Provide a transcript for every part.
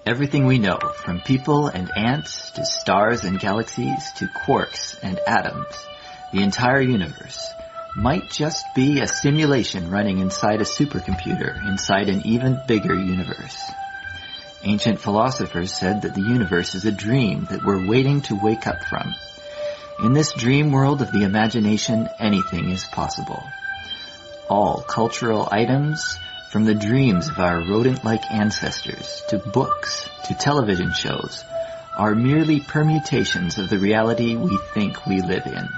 Everything we know, from people and ants to stars and galaxies to quarks and atoms, the entire universe, might just be a simulation running inside a supercomputer inside an even bigger universe. Ancient philosophers said that the universe is a dream that we're waiting to wake up from. In this dream world of the imagination, anything is possible. All cultural items, from the dreams of our rodent-like ancestors, to books, to television shows, are merely permutations of the reality we think we live in.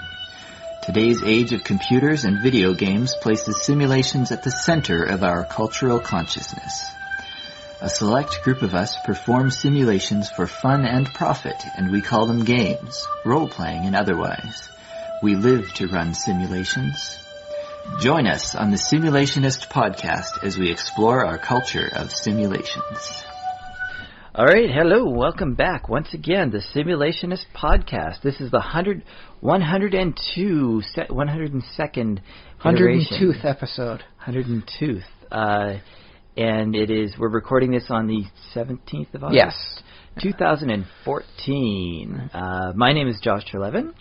Today's age of computers and video games places simulations at the center of our cultural consciousness. A select group of us perform simulations for fun and profit, and we call them games, role-playing and otherwise. We live to run simulations. Join us on the Simulationist Podcast as we explore our culture of simulations. All right, hello, welcome back once again, the Simulationist Podcast. This is the 102nd iteration. 102th episode. 102th. And we're recording this on the 17th of August. Yes. 2014. My name is Josh Trelevin,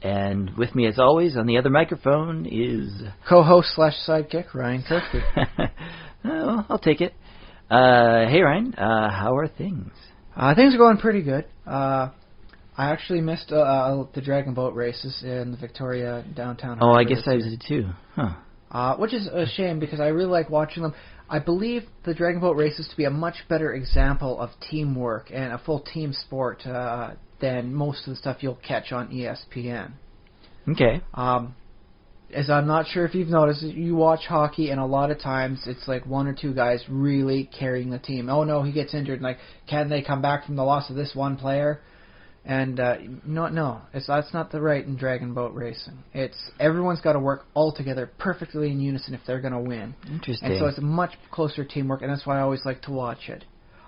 and with me as always on the other microphone is... co-host / sidekick, Ryan Kirkby. Oh, I'll take it. Hey Ryan, how are things? Things are going pretty good. I actually missed the Dragon Boat races in the Victoria downtown. Oh, I guess I did too. Huh. Which is a shame because I really like watching them. I believe the Dragon Boat races to be a much better example of teamwork and a full team sport than most of the stuff you'll catch on ESPN. Okay. As I'm not sure if you've noticed, you watch hockey, and a lot of times it's like one or two guys really carrying the team. Oh no, he gets injured. Like, can they come back from the loss of this one player? And that's not the right in Dragon Boat racing. It's everyone's got to work all together perfectly in unison if they're going to win. Interesting. And so it's a much closer teamwork, and that's why I always like to watch it.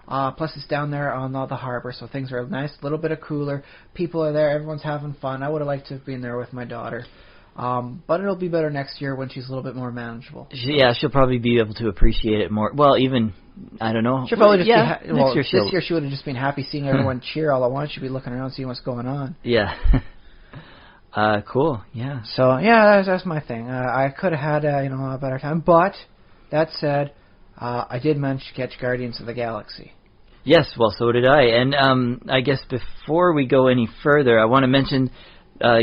Plus, it's down there on the harbor, so things are nice, a little bit of cooler. People are there, everyone's having fun. I would have liked to have been there with my daughter. But it'll be better next year when she's a little bit more manageable. Yeah, she'll probably be able to appreciate it more. Well, even, I don't know. She'll probably just be next year this year she would have just been happy seeing everyone cheer all at once. She'd be looking around seeing what's going on. Yeah. Cool, yeah. So, yeah, that's my thing. I could have had, a better time. But, that said, I did manage to catch Guardians of the Galaxy. Yes, well, so did I. And I guess before we go any further, I want to mention...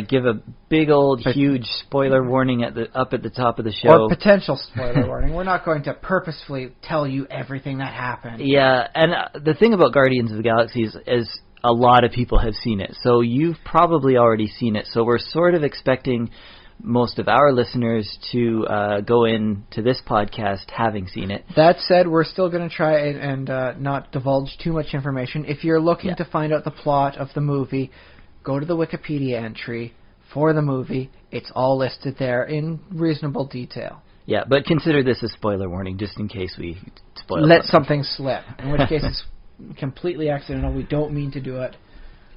give a big old huge spoiler warning up at the top of the show. Or potential spoiler warning. We're not going to purposefully tell you everything that happened. Yeah, and the thing about Guardians of the Galaxy is a lot of people have seen it. So you've probably already seen it. So we're sort of expecting most of our listeners to go into this podcast having seen it. That said, we're still going to try and not divulge too much information. If you're looking to find out the plot of the movie... go to the Wikipedia entry for the movie. It's all listed there in reasonable detail. Yeah, but consider this a spoiler warning just in case we spoil Let something slip, in which case it's completely accidental. We don't mean to do it.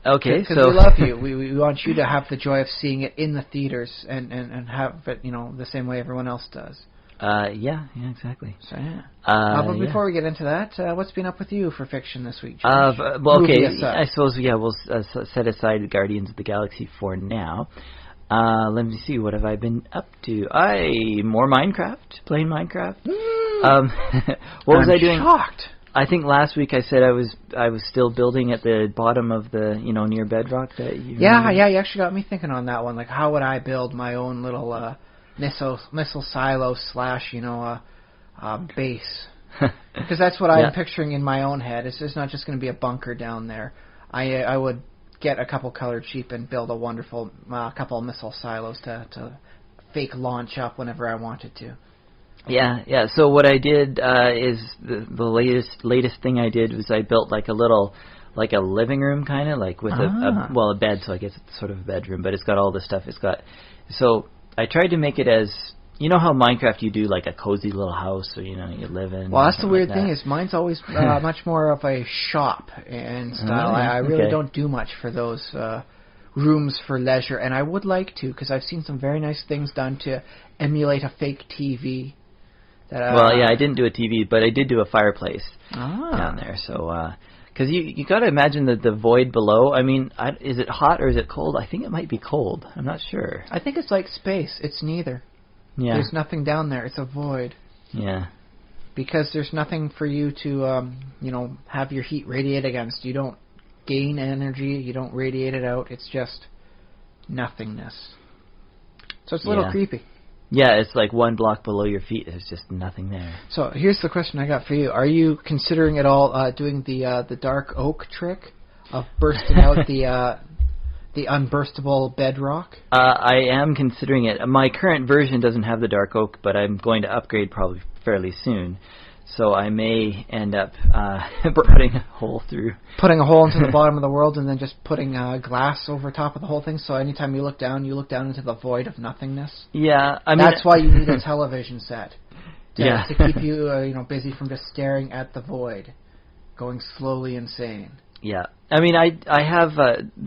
Okay, Because so... we love you. We want you to have the joy of seeing it in the theaters and have it, the same way everyone else does. Yeah, exactly. So, yeah. But before we get into that, what's been up with you for fiction this week, Josh? Well, okay, I suppose, we'll set aside Guardians of the Galaxy for now. Let me see, what have I been up to? More Minecraft, playing Minecraft. What was I doing? I'm shocked. I think last week I said I was still building at the bottom of the, near bedrock. Yeah, you actually got me thinking on that one. Like, how would I build my own little... missile silo / base, because that's what I'm picturing in my own head. It's not just going to be a bunker down there. I would get a couple colored sheep and build a wonderful couple of missile silos to fake launch up whenever I wanted to. Yeah. So what I did is the latest thing I did was I built like a living room kind of like with a bed. So I guess it's sort of a bedroom, but it's got all the stuff. So I tried to make it as, how Minecraft you do like a cozy little house or, you live in. Well, that's the weird thing is mine's always much more of a shop in style. I really don't do much for those rooms for leisure, and I would like to because I've seen some very nice things done to emulate a fake TV Well, yeah, I didn't do a TV, but I did do a fireplace down there. So, because you got to imagine that the void below. I mean, is it hot or is it cold? I think it might be cold. I'm not sure. I think it's like space. It's neither. Yeah. There's nothing down there. It's a void. Yeah. Because there's nothing for you to, have your heat radiate against. You don't gain energy. You don't radiate it out. It's just nothingness. So it's a little creepy. Yeah, it's like 1 block below your feet. There's just nothing there. So here's the question I got for you. Are you considering at all doing the dark oak trick of bursting out the unburstable bedrock? I am considering it. My current version doesn't have the dark oak, but I'm going to upgrade probably fairly soon. So I may end up putting a hole through. Putting a hole into the bottom of the world and then just putting glass over top of the whole thing. So anytime you look down into the void of nothingness. Yeah, I mean that's why you need a television set. To keep you busy from just staring at the void, going slowly insane. Yeah, I mean I have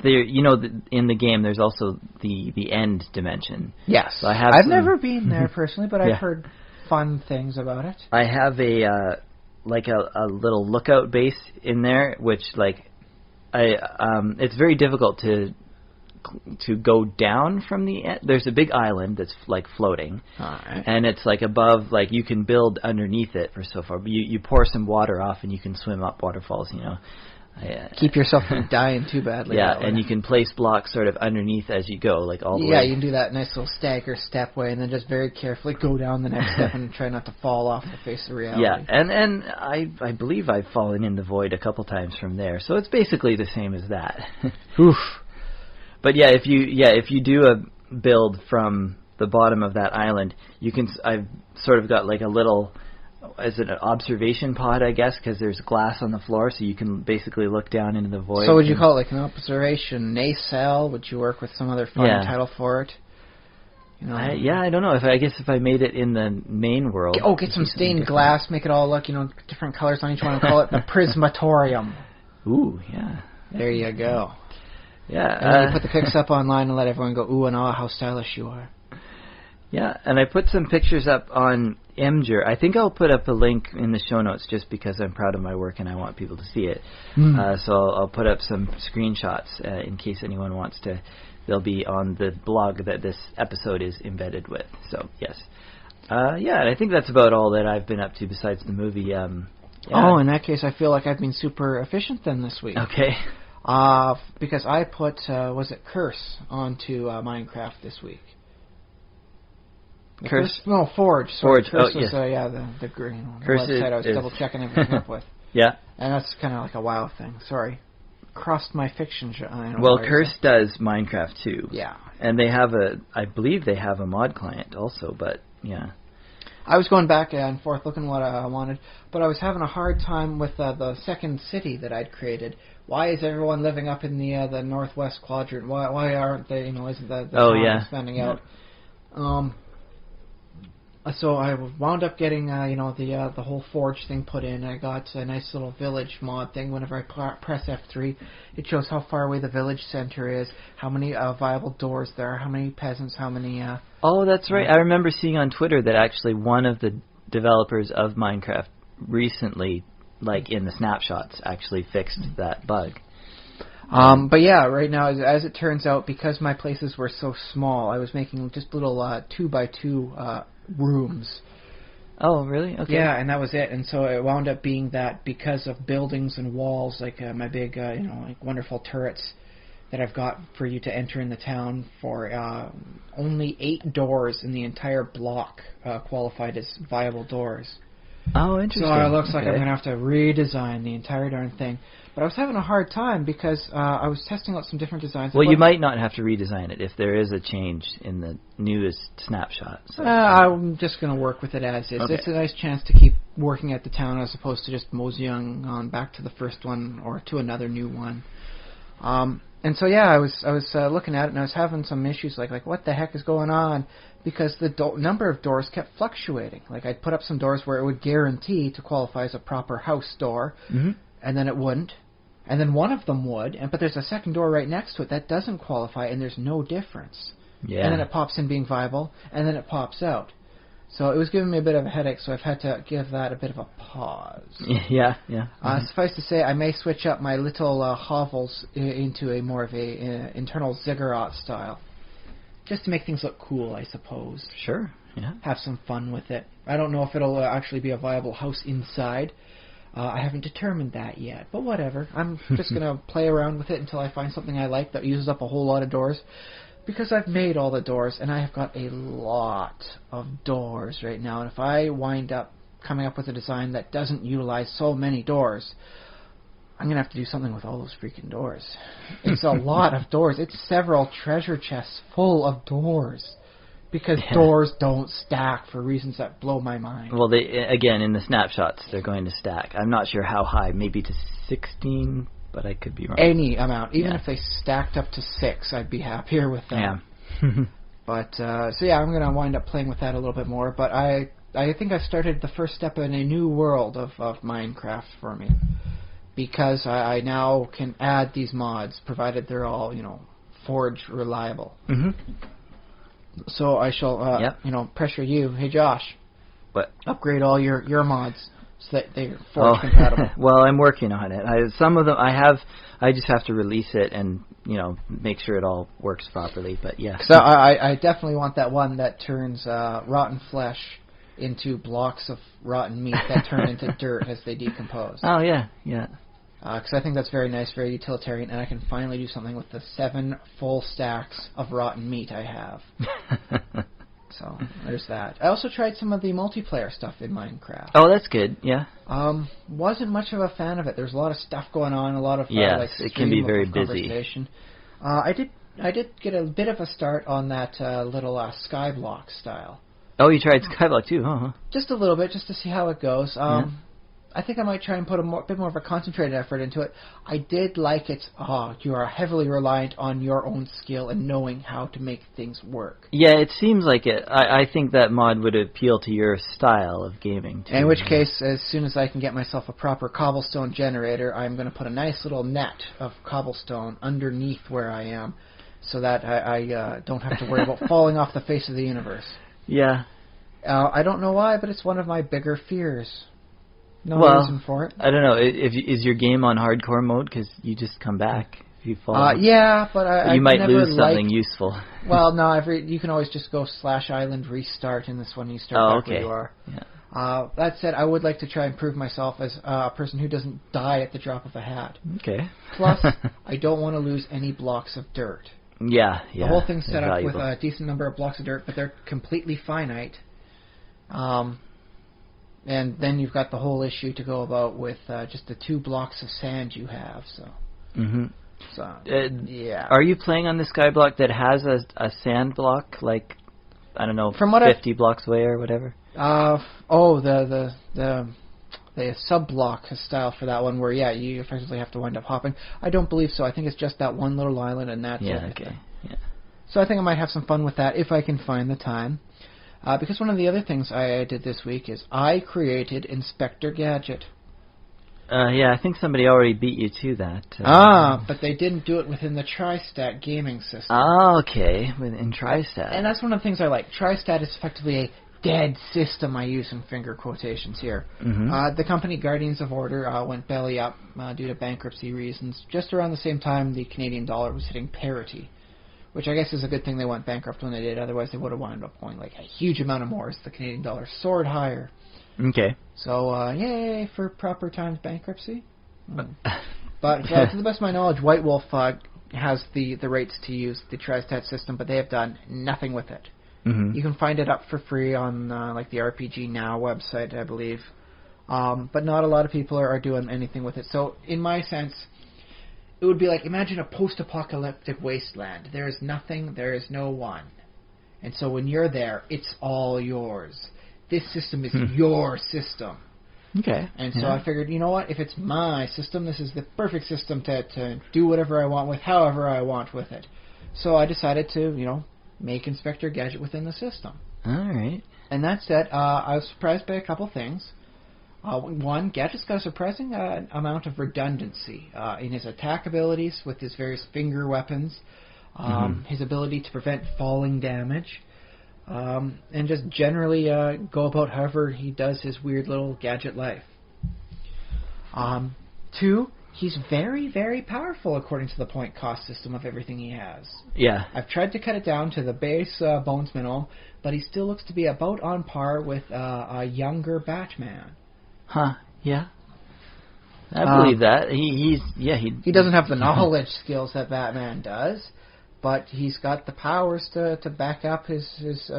in the game there's also the end dimension. Yes, so I've never been there personally, but I've heard fun things about it. I have a little lookout base in there, which it's very difficult to go down from the end. There's a big island that's floating, and it's above. You can build underneath it for so far. But you pour some water off, and you can swim up waterfalls. Keep yourself from dying too badly. Yeah, and you can place blocks sort of underneath as you go, all the way. Yeah, you can do that nice little stagger step way, and then just very carefully go down the next step and try not to fall off the face of reality. Yeah, and I believe I've fallen in the void a couple times from there, so it's basically the same as that. Oof. But if you do a build from the bottom of that island, you can. I've sort of got a little. Is it an observation pod, I guess, because there's glass on the floor, so you can basically look down into the void. So would you call it an observation nacelle? Would you work with some other fun title for it? I don't know. I guess if I made it in the main world. Get some stained glass, make it all look, different colors on each one, and call it the Prismatorium. Ooh, yeah. There you go. Yeah. And then you put the pics up online and let everyone go, ooh and ah, how stylish you are. Yeah, and I put some pictures up on Imgur. I think I'll put up a link in the show notes just because I'm proud of my work and I want people to see it. So I'll put up some screenshots in case anyone wants to. They'll be on the blog that this episode is embedded with. So, yes. And I think that's about all that I've been up to besides the movie. Oh, in that case, I feel like I've been super efficient then this week. Okay. Because I put, Curse onto Minecraft this week. Curse? No, Forge. Forge. Curse was, the Curse website I was double checking everything up with. Yeah. And that's kind of like a WoW thing. Sorry. Crossed my fiction. Well, Curse does Minecraft too. Yeah. And I believe they have a mod client also, but yeah. I was going back and forth looking what I wanted, but I was having a hard time with the second city that I'd created. Why is everyone living up in the northwest quadrant? Why aren't they? Isn't the town expanding out? So I wound up getting the whole Forge thing put in. I got a nice little village mod thing. Whenever I press F3, it shows how far away the village center is, how many viable doors there are, how many peasants, how many. Oh, that's right. I remember seeing on Twitter that actually one of the developers of Minecraft recently, in the snapshots, actually fixed that bug. But yeah, right now, as it turns out, because my places were so small, I was making just little 2x2 rooms. Oh, really? Okay. Yeah, and that was it. And so it wound up being that because of buildings and walls, my big, wonderful turrets that I've got for you to enter in the town for only 8 doors in the entire block qualified as viable doors. Oh, interesting. So it looks like I'm going to have to redesign the entire darn thing. But I was having a hard time because I was testing out some different designs. Well, you might not have to redesign it if there is a change in the newest snapshot. So. I'm just going to work with it as is. Okay. It's a nice chance to keep working at the town as opposed to just moseying on back to the first one or to another new one. And so yeah, I was looking at it and I was having some issues like what the heck is going on? Because the number of doors kept fluctuating. I'd put up some doors where it would guarantee to qualify as a proper house door, and then it wouldn't. And then one of them would, but there's a second door right next to it that doesn't qualify, and there's no difference. Yeah. And then it pops in being viable, and then it pops out. So it was giving me a bit of a headache, so I've had to give that a bit of a pause. Yeah. Suffice to say, I may switch up my little hovels into a more of a internal ziggurat style. Just to make things look cool, I suppose. Sure, yeah. Have some fun with it. I don't know if it'll actually be a viable house inside. I haven't determined that yet, but whatever. I'm just going to play around with it until I find something I like that uses up a whole lot of doors. Because I've made all the doors, and I have got a lot of doors right now. And if I wind up coming up with a design that doesn't utilize so many doors, I'm going to have to do something with all those freaking doors. It's a lot of doors. It's several treasure chests full of doors. Because doors don't stack for reasons that blow my mind. Well, they again, in the snapshots, they're going to stack. I'm not sure how high, maybe to 16, but I could be wrong. Any amount. Even if they stacked up to 6, I'd be happier with that. Yeah. But, so yeah, I'm going to wind up playing with that a little bit more. But I think I've started the first step in a new world of Minecraft for me. Because I now can add these mods, provided they're all, forge reliable. Mm-hmm. So I shall, pressure you. Hey, Josh. What? Upgrade all your mods so that they're forge compatible. Well, I'm working on it. Some of them I have. I just have to release it and make sure it all works properly. But yeah. So I definitely want that one that turns rotten flesh into blocks of rotten meat that turn into dirt as they decompose. Oh yeah. Because I think that's very nice, very utilitarian, and I can finally do something with the 7 full stacks of rotten meat I have. So, there's that. I also tried some of the multiplayer stuff in Minecraft. Oh, that's good, yeah. Wasn't much of a fan of it. There's a lot of stuff going on, a lot of it can be very busy. I did get a bit of a start on that little skyblock style. Oh, you tried skyblock too, huh? Just a little bit, just to see how it goes. I think I might try and put a bit more of a concentrated effort into it. I did like it. You are heavily reliant on your own skill and knowing how to make things work. Yeah, it seems like it. I think that mod would appeal to your style of gaming, too. In which case, as soon as I can get myself a proper cobblestone generator, I'm going to put a nice little net of cobblestone underneath where I am so that I don't have to worry about falling off the face of the universe. Yeah. I don't know why, but it's one of my bigger fears. No reason for it. I don't know. Is your game on hardcore mode? Because you just come back if you fall. Yeah, but you might lose something useful. Well, no, you can always just go /island restart in this one. You start back where you are. Yeah. That said, I would like to try and prove myself as a person who doesn't die at the drop of a hat. Okay. Plus, I don't want to lose any blocks of dirt. Yeah. The whole thing's set up with a decent number of blocks of dirt, but they're completely finite. And then you've got the whole issue to go about with just the 2 blocks of sand you have. So. Mm-hmm. So. Yeah. Are you playing on the skyblock that has a sand block, like, I don't know, from 50 blocks away or whatever? The sub-block style for that one where, you effectively have to wind up hopping. I don't believe so. I think it's just that one little island and that's it. Yeah, okay. Yeah. So I think I might have some fun with that if I can find the time. Because one of the other things I did this week is I created Inspector Gadget. Yeah, I think somebody already beat you to that. But they didn't do it within the TriStat gaming system. Okay, within TriStat. And that's one of the things I like. TriStat is effectively a dead system, I use in finger quotations here. Mm-hmm. The company Guardians of Order went belly up due to bankruptcy reasons. Just around the same time the Canadian dollar was hitting parity. Which I guess is a good thing they went bankrupt when they did. Otherwise, they would have wound up going like a huge amount of more as the Canadian dollar soared higher. Okay. So, yay for proper times bankruptcy. But to the best of my knowledge, White Wolf has the rates to use the TriStat system, but they have done nothing with it. Mm-hmm. You can find it up for free on like the RPG Now website, I believe. But not a lot of people are doing anything with it. So, in my sense, it would be like, imagine a post-apocalyptic wasteland. There is nothing, there is no one. And so when you're there, it's all yours. This system is your system. Okay. And so I figured, you know what, if it's my system, this is the perfect system to do whatever I want with, however I want with it. So I decided to, make Inspector Gadget within the system. All right. And that said, I was surprised by a couple things. One, Gadget's got a surprising amount of redundancy in his attack abilities with his various finger weapons, his ability to prevent falling damage, and just generally go about however he does his weird little gadget life. 2, he's very, very powerful according to the point cost system of everything he has. Yeah. I've tried to cut it down to the base bones mineral, but he still looks to be about on par with a younger Batman. Huh, yeah. I believe that. He doesn't have the knowledge skills that Batman does, but he's got the powers to back up his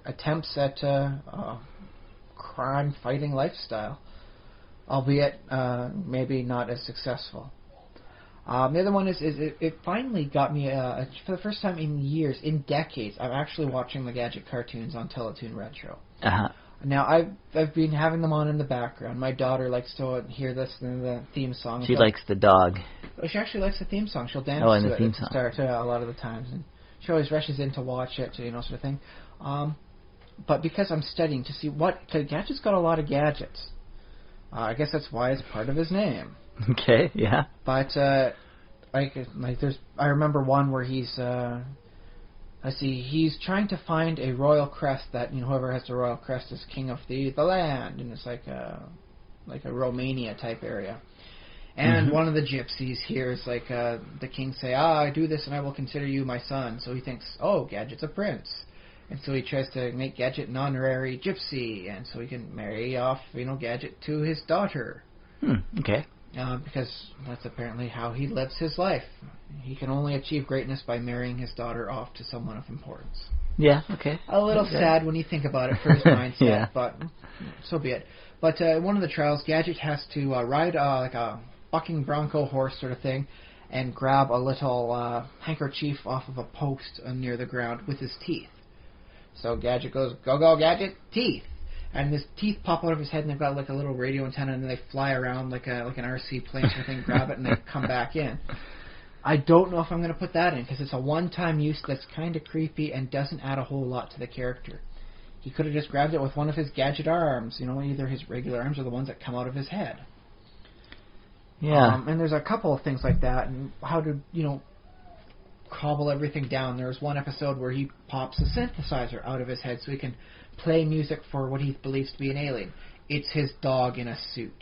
attempts at crime-fighting lifestyle, albeit maybe not as successful. The other one is it finally got me, for the first time in years, in decades, I'm actually watching the Gadget cartoons on Teletoon Retro. Uh-huh. Now, I've been having them on in the background. My daughter likes to hear this in the theme song. She likes the dog. She actually likes the theme song. She'll dance to it at the start a lot of the times. And she always rushes in to watch it, sort of thing. But because I'm studying to see because Gadget's got a lot of gadgets. I guess that's why it's part of his name. Okay, yeah. But, I remember one where he's trying to find a royal crest that, whoever has the royal crest is king of the land, and it's like a Romania type area. And one of the gypsies hears the king say, I do this and I will consider you my son. So he thinks, oh, Gadget's a prince. And so he tries to make Gadget an honorary gypsy, and so he can marry off, Gadget to his daughter. Okay. Because that's apparently how he lives his life. He can only achieve greatness by marrying his daughter off to someone of importance. Yeah, okay. A little sad when you think about it for his mindset, but so be it. But one of the trials, Gadget has to ride like a bucking bronco horse sort of thing and grab a little handkerchief off of a post near the ground with his teeth. So Gadget goes, go, go, Gadget, teeth! And his teeth pop out of his head, and they've got like a little radio antenna, and they fly around like an RC plane sort of thing, grab it, and they come back in. I don't know if I'm going to put that in, because it's a one-time use that's kind of creepy and doesn't add a whole lot to the character. He could have just grabbed it with one of his Gadget arms, either his regular arms or the ones that come out of his head. Yeah. And there's a couple of things like that, and how to, cobble everything down. There was one episode where he pops a synthesizer out of his head so he can play music for what he believes to be an alien. It's his dog in a suit.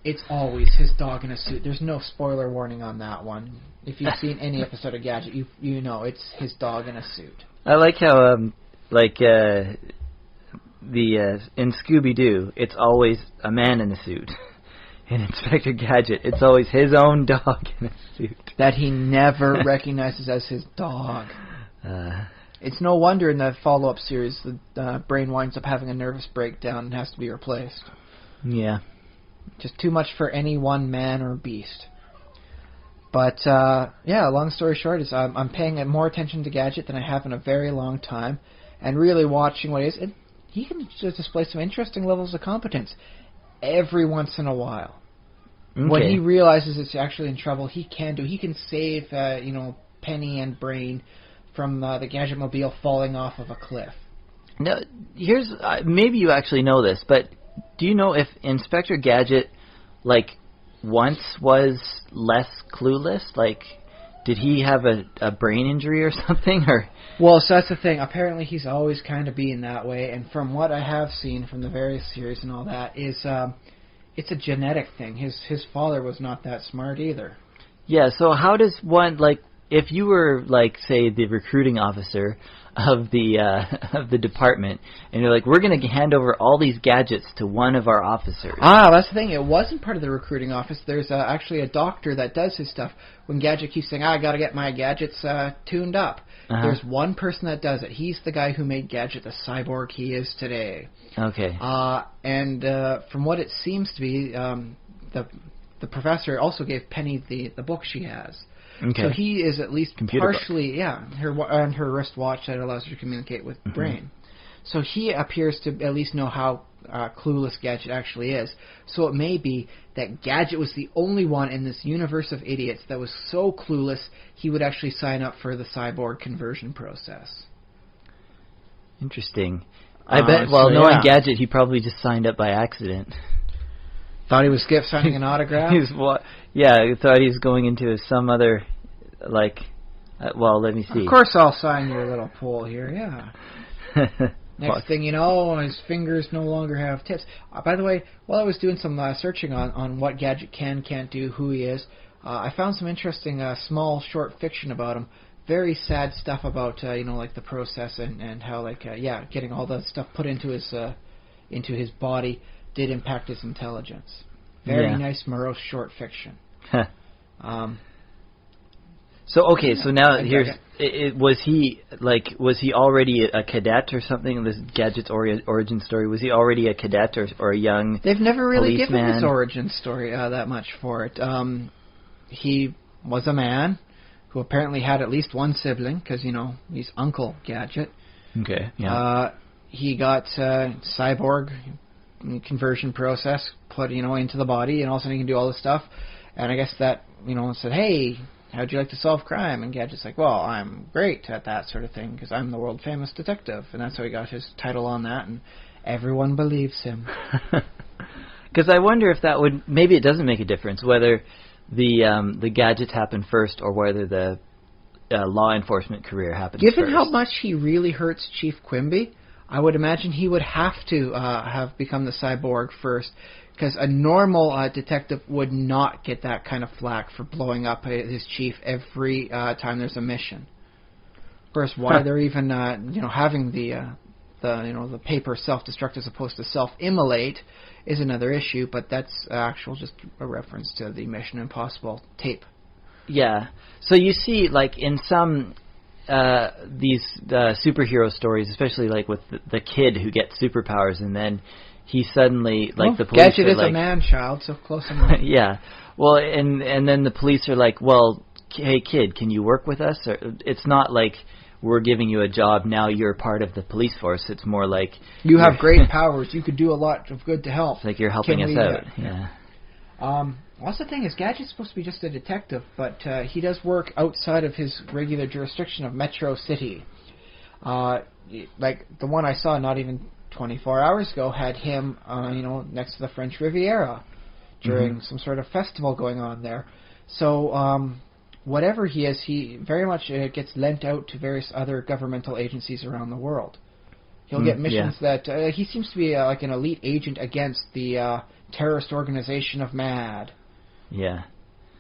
It's always his dog in a suit. There's no spoiler warning on that one. If you've seen any episode of Gadget, you know it's his dog in a suit. I like how, in Scooby-Doo, it's always a man in a suit. In Inspector Gadget, it's always his own dog in a suit. That he never recognizes as his dog. It's no wonder in the follow-up series the brain winds up having a nervous breakdown and has to be replaced. Yeah. Just too much for any one man or beast. But, long story short is I'm paying more attention to Gadget than I have in a very long time, and really watching what he is. He can just display some interesting levels of competence every once in a while. Okay. When he realizes it's actually in trouble, he can save, Penny and Brain from the Gadget-mobile falling off of a cliff. Now, here's maybe you actually know this, but do you know if Inspector Gadget, once was less clueless? Did he have a brain injury or something? Or well, so that's the thing. Apparently, he's always kind of being that way, and from what I have seen from the various series and all that, is it's a genetic thing. His father was not that smart either. Yeah. So how does one if you were say the recruiting officer of the department, and you're we're going to hand over all these gadgets to one of our officers. That's the thing. It wasn't part of the recruiting office. There's actually a doctor that does his stuff. When Gadget keeps saying, I got to get my gadgets tuned up. There's one person that does it. He's the guy who made Gadget the cyborg he is today. Okay. And from what it seems to be, the professor also gave Penny the book she has. Okay. So he is at least Computer partially, her wristwatch that allows her to communicate with Brain. So he appears to at least know how clueless Gadget actually is. So it may be that Gadget was the only one in this universe of idiots that was so clueless he would actually sign up for the cyborg conversion process. Interesting. I bet, knowing Gadget, he probably just signed up by accident. Thought he was signing an autograph? He thought he was going into some other, Well, let me see. Of course I'll sign your little poll here, yeah. Next thing you know, his fingers no longer have tips. By the way, while I was doing some searching on what Gadget can't do, who he is, I found some interesting small short fiction about him. Very sad stuff about like the process and how getting all that stuff put into his body did impact his intelligence. Very nice, morose short fiction. So now here's was he already a cadet or something? This Gadget's origin story, was he already a cadet or a young? They've never really policeman? given his origin story that much for it. He was a man who apparently had at least one sibling because he's Uncle Gadget. Okay. Yeah. He got cyborg conversion process put into the body, and all of a sudden he can do all this stuff. And I guess that said, hey, how'd you like to solve crime? And Gadget's like, well, I'm great at that sort of thing because I'm the world famous detective, and that's how he got his title on that, and everyone believes him. Because I wonder if that would, maybe it doesn't make a difference whether the gadgets happen first or whether the law enforcement career happens first. Given how much he really hurts Chief Quimby, I would imagine he would have to have become the cyborg first, because a normal detective would not get that kind of flack for blowing up his chief every time there's a mission. Of course, why they're even having the paper self-destruct as opposed to self-immolate is another issue, but that's just a reference to the Mission Impossible tape. Yeah. So you see, like in some these superhero stories, especially like with the kid who gets superpowers and then he suddenly, the police Gadget is a man-child, so close enough. Yeah. Well, and then the police are like, well, hey, kid, can you work with us? Or, it's not like we're giving you a job, now you're part of the police force. It's more like... You have great powers. You could do a lot of good to help. It's like you're helping us out. Yeah. That's the thing is, Gadget's supposed to be just a detective, but he does work outside of his regular jurisdiction of Metro City. Like the one I saw not even 24 hours ago had him, next to the French Riviera during some sort of festival going on there. So, whatever he is, he very much gets lent out to various other governmental agencies around the world. He'll get missions that... he seems to be like an elite agent against the terrorist organization of MAD. Yeah.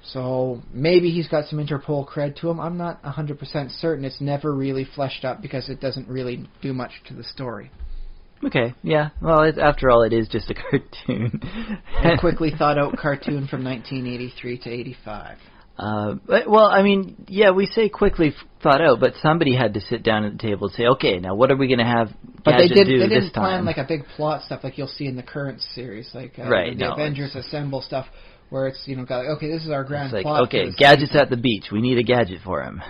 So maybe he's got some Interpol cred to him. I'm not 100% certain. It's never really fleshed up because it doesn't really do much to the story. Okay, yeah. Well, after all, it is just a cartoon. A quickly thought-out cartoon from 1983 to 85. Well, I mean, yeah, we say quickly thought out, but somebody had to sit down at the table and say, okay, now what are we going to have Gadget do this time? But they didn't plan like a big plot stuff like you'll see in the current series, like the Avengers Assemble stuff, where it's, got like, okay, this is our grand plot. Like, okay, Gadget's at the beach. We need a gadget for him.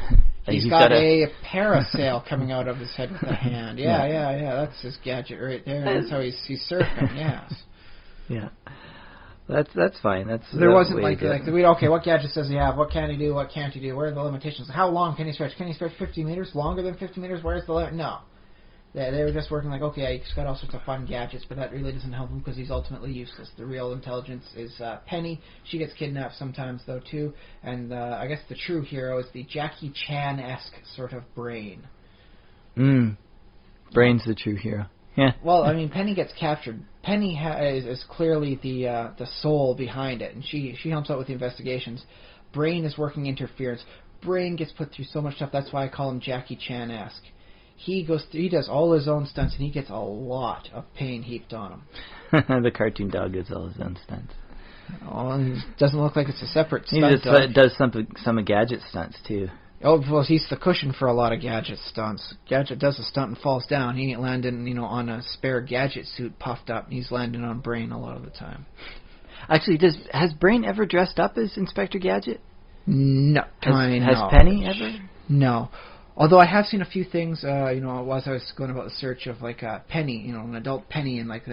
He's got a parasail coming out of his head with a hand. Yeah, that's his gadget right there. That's how he's surfing, yes. Yeah. That's fine. There wasn't okay, what gadgets does he have? What can he do? What can't he do? Where are the limitations? How long can he stretch? Can he stretch 50 meters? Longer than 50 meters? Where's the limit? No. They were just working like, okay, he's got all sorts of fun gadgets, but that really doesn't help him because he's ultimately useless. The real intelligence is Penny. She gets kidnapped sometimes, though, too. And I guess the true hero is the Jackie Chan-esque sort of Brain. Brain's the true hero. Yeah. Well, I mean, Penny gets captured. Penny is clearly the soul behind it, and she helps out with the investigations. Brain is working interference. Brain gets put through so much stuff. That's why I call him Jackie Chan-esque. He does all his own stunts, and he gets a lot of pain heaped on him. The cartoon dog does all his own stunts. Oh, and it doesn't look like it's a separate stunt. He just does some of Gadget stunts too. Oh, well, he's the cushion for a lot of Gadget stunts. Gadget does a stunt and falls down. He ain't landing, on a spare Gadget suit puffed up. He's landing on Brain a lot of the time. Actually, has Brain ever dressed up as Inspector Gadget? No. Has Penny ever? No. Although I have seen a few things, as I was going about the search of like Penny, an adult Penny, and like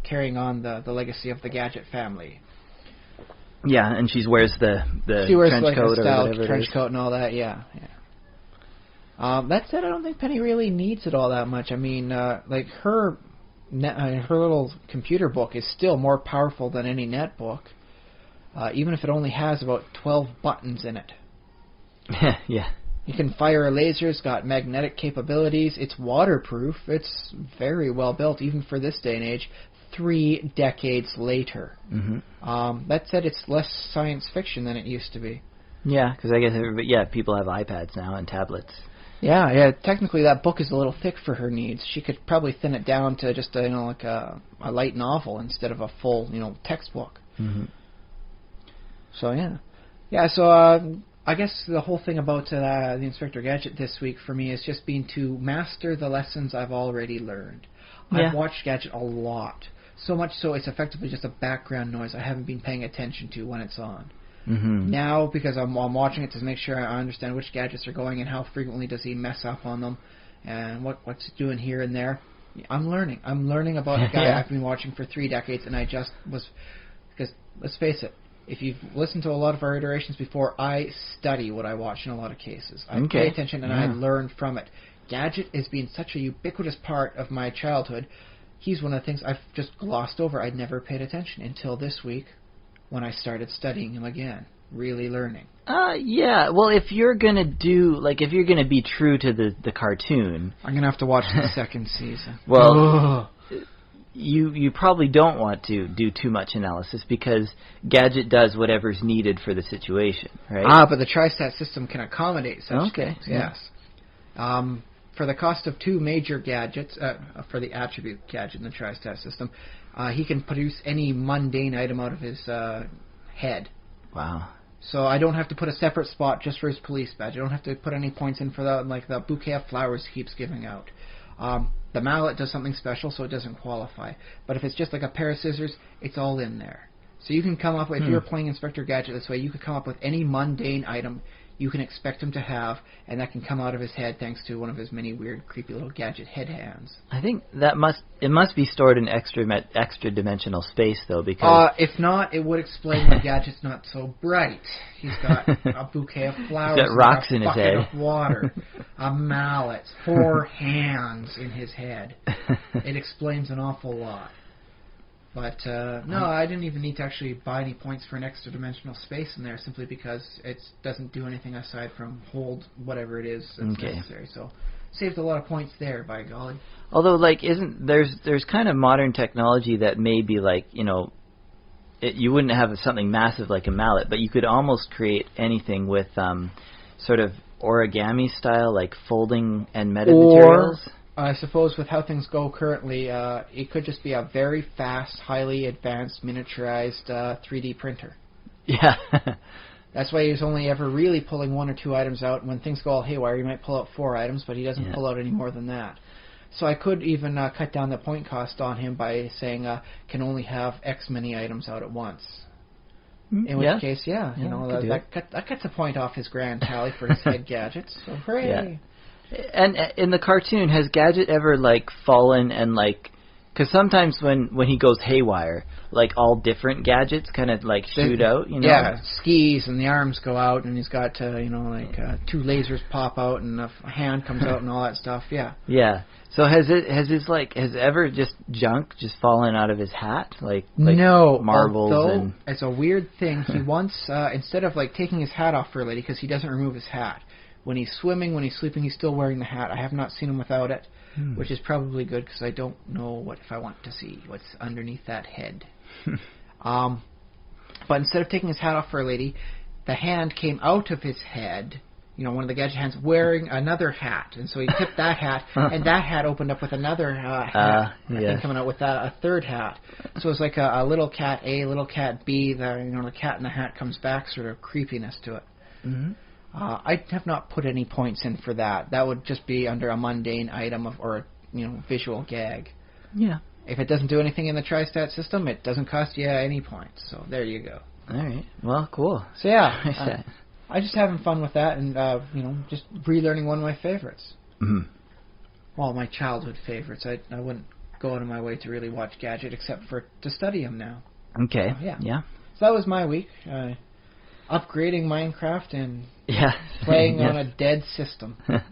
carrying on the legacy of the Gadget family. Yeah, and she wears the trench coat or whatever trench coat and all that. Yeah. That said, I don't think Penny really needs it all that much. I mean, like her little computer book is still more powerful than any net book, even if it only has about 12 buttons in it. Yeah. You can fire a laser. It's got magnetic capabilities. It's waterproof. It's very well built, even for this day and age, 3 decades later. Mm-hmm. That said, it's less science fiction than it used to be. Yeah, because I guess people have iPads now and tablets. Yeah. Technically, that book is a little thick for her needs. She could probably thin it down to just like a light novel instead of a full textbook. Mm-hmm. So yeah. So I guess the whole thing about the Inspector Gadget this week for me is just been to master the lessons I've already learned. Yeah. I've watched Gadget a lot, so much so it's effectively just a background noise I haven't been paying attention to when it's on. Mm-hmm. Now, because I'm watching it to make sure I understand which gadgets are going and how frequently does he mess up on them, and what's he doing here and there, I'm learning. I'm learning about a guy I've been watching for 3 decades, and I just was... Because, let's face it, if you've listened to a lot of our iterations before, I study what I watch in a lot of cases. I pay attention and I learn from it. Gadget has been such a ubiquitous part of my childhood. He's one of the things I've just glossed over. I'd never paid attention until this week, when I started studying him again, really learning. Yeah. Well, if you're gonna be true to the cartoon, I'm gonna have to watch the second season. Well, you probably don't want to do too much analysis because Gadget does whatever's needed for the situation, right? But the Tri-Stat system can accommodate such things. Yeah. Yes. For the cost of 2 major gadgets, for the attribute gadget in the Tri-Stat system, he can produce any mundane item out of his head. Wow. So I don't have to put a separate spot just for his police badge. I don't have to put any points in for the bouquet of flowers he keeps giving out. The mallet does something special, so it doesn't qualify. But if it's just like a pair of scissors, it's all in there. So you can come up with, if you're playing Inspector Gadget this way, you could come up with any mundane item you can expect him to have, and that can come out of his head thanks to one of his many weird, creepy little gadget head hands. I think it must be stored in extra dimensional space though, because if not, it would explain why Gadget's not so bright. He's got a bouquet of flowers, he's got rocks in his head, a bucket of water, a mallet, 4 hands in his head. It explains an awful lot. But, no, I didn't even need to actually buy any points for an extra dimensional space in there simply because it doesn't do anything aside from hold whatever it is that's necessary. So, saved a lot of points there, by golly. Although, there's kind of modern technology that may be you wouldn't have something massive like a mallet, but you could almost create anything with sort of origami style, like folding and metamaterials. I suppose with how things go currently, it could just be a very fast, highly advanced, miniaturized 3D printer. Yeah. That's why he's only ever really pulling 1 or 2 items out. When things go all haywire, he might pull out 4 items, but he doesn't pull out any more than that. So I could even cut down the point cost on him by saying can only have X many items out at once. In which case, that cuts a point off his grand tally for his head gadgets. So hooray! Yeah. And in the cartoon, has Gadget ever fallen and because sometimes when he goes haywire, all different gadgets kind of shoot out, Yeah, skis and the arms go out, and he's got 2 lasers pop out, and a hand comes out, and all that stuff. Yeah. Yeah. So has ever just junk just fallen out of his hat, no marbles? Although, it's a weird thing. He once instead of taking his hat off for a lady, because he doesn't remove his hat. When he's swimming, when he's sleeping, he's still wearing the hat. I have not seen him without it, which is probably good because I don't know if I want to see what's underneath that head. But instead of taking his hat off for a lady, the hand came out of his head, one of the gadget hands, wearing another hat. And so he tipped that hat, and that hat opened up with another hat, coming out with a third hat. So it's like a little cat A, little cat B, the cat in the hat comes back, sort of creepiness to it. Mm-hmm. I have not put any points in for that. That would just be under a mundane item or a visual gag. Yeah. If it doesn't do anything in the Tri-Stat system, it doesn't cost you any points. So there you go. All right. Well, cool. So yeah, I'm just having fun with that, and just relearning one of my favorites. Mm-hmm. Well, my childhood favorites. I wouldn't go out of my way to really watch Gadget except to study him now. Okay. So, yeah. Yeah. So that was my week. Upgrading Minecraft and playing on a dead system. So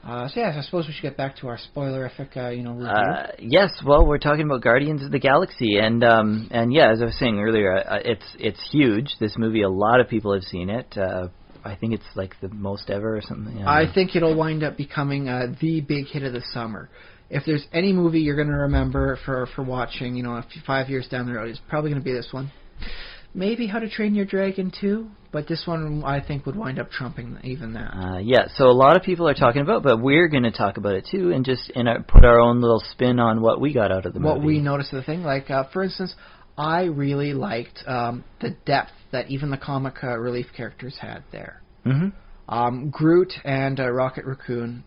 I suppose we should get back to our spoilerific, review. Yes, well, we're talking about Guardians of the Galaxy, and as I was saying earlier, it's huge. This movie, a lot of people have seen it. I think it's like the most ever or something. I think it'll wind up becoming the big hit of the summer. If there's any movie you're going to remember for watching, 5 years down the road, it's probably going to be this one. Maybe How to Train Your Dragon 2, but this one I think would wind up trumping even that. Yeah, so a lot of people are talking about, but we're going to talk about it too, and just put our own little spin on what we got out of the movie. What we noticed of the thing, like for instance, I really liked the depth that even the comic relief characters had there. Mm-hmm. Groot and Rocket Raccoon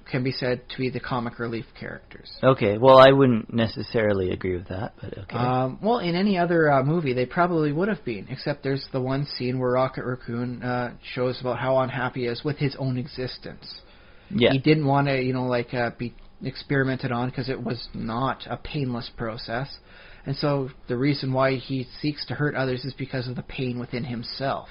can be said to be the comic relief characters. Okay, well, I wouldn't necessarily agree with that, but okay. Well, in any other movie, they probably would have been, except there's the one scene where Rocket Raccoon shows about how unhappy he is with his own existence. Yeah. He didn't want to, be experimented on because it was not a painless process. And so the reason why he seeks to hurt others is because of the pain within himself.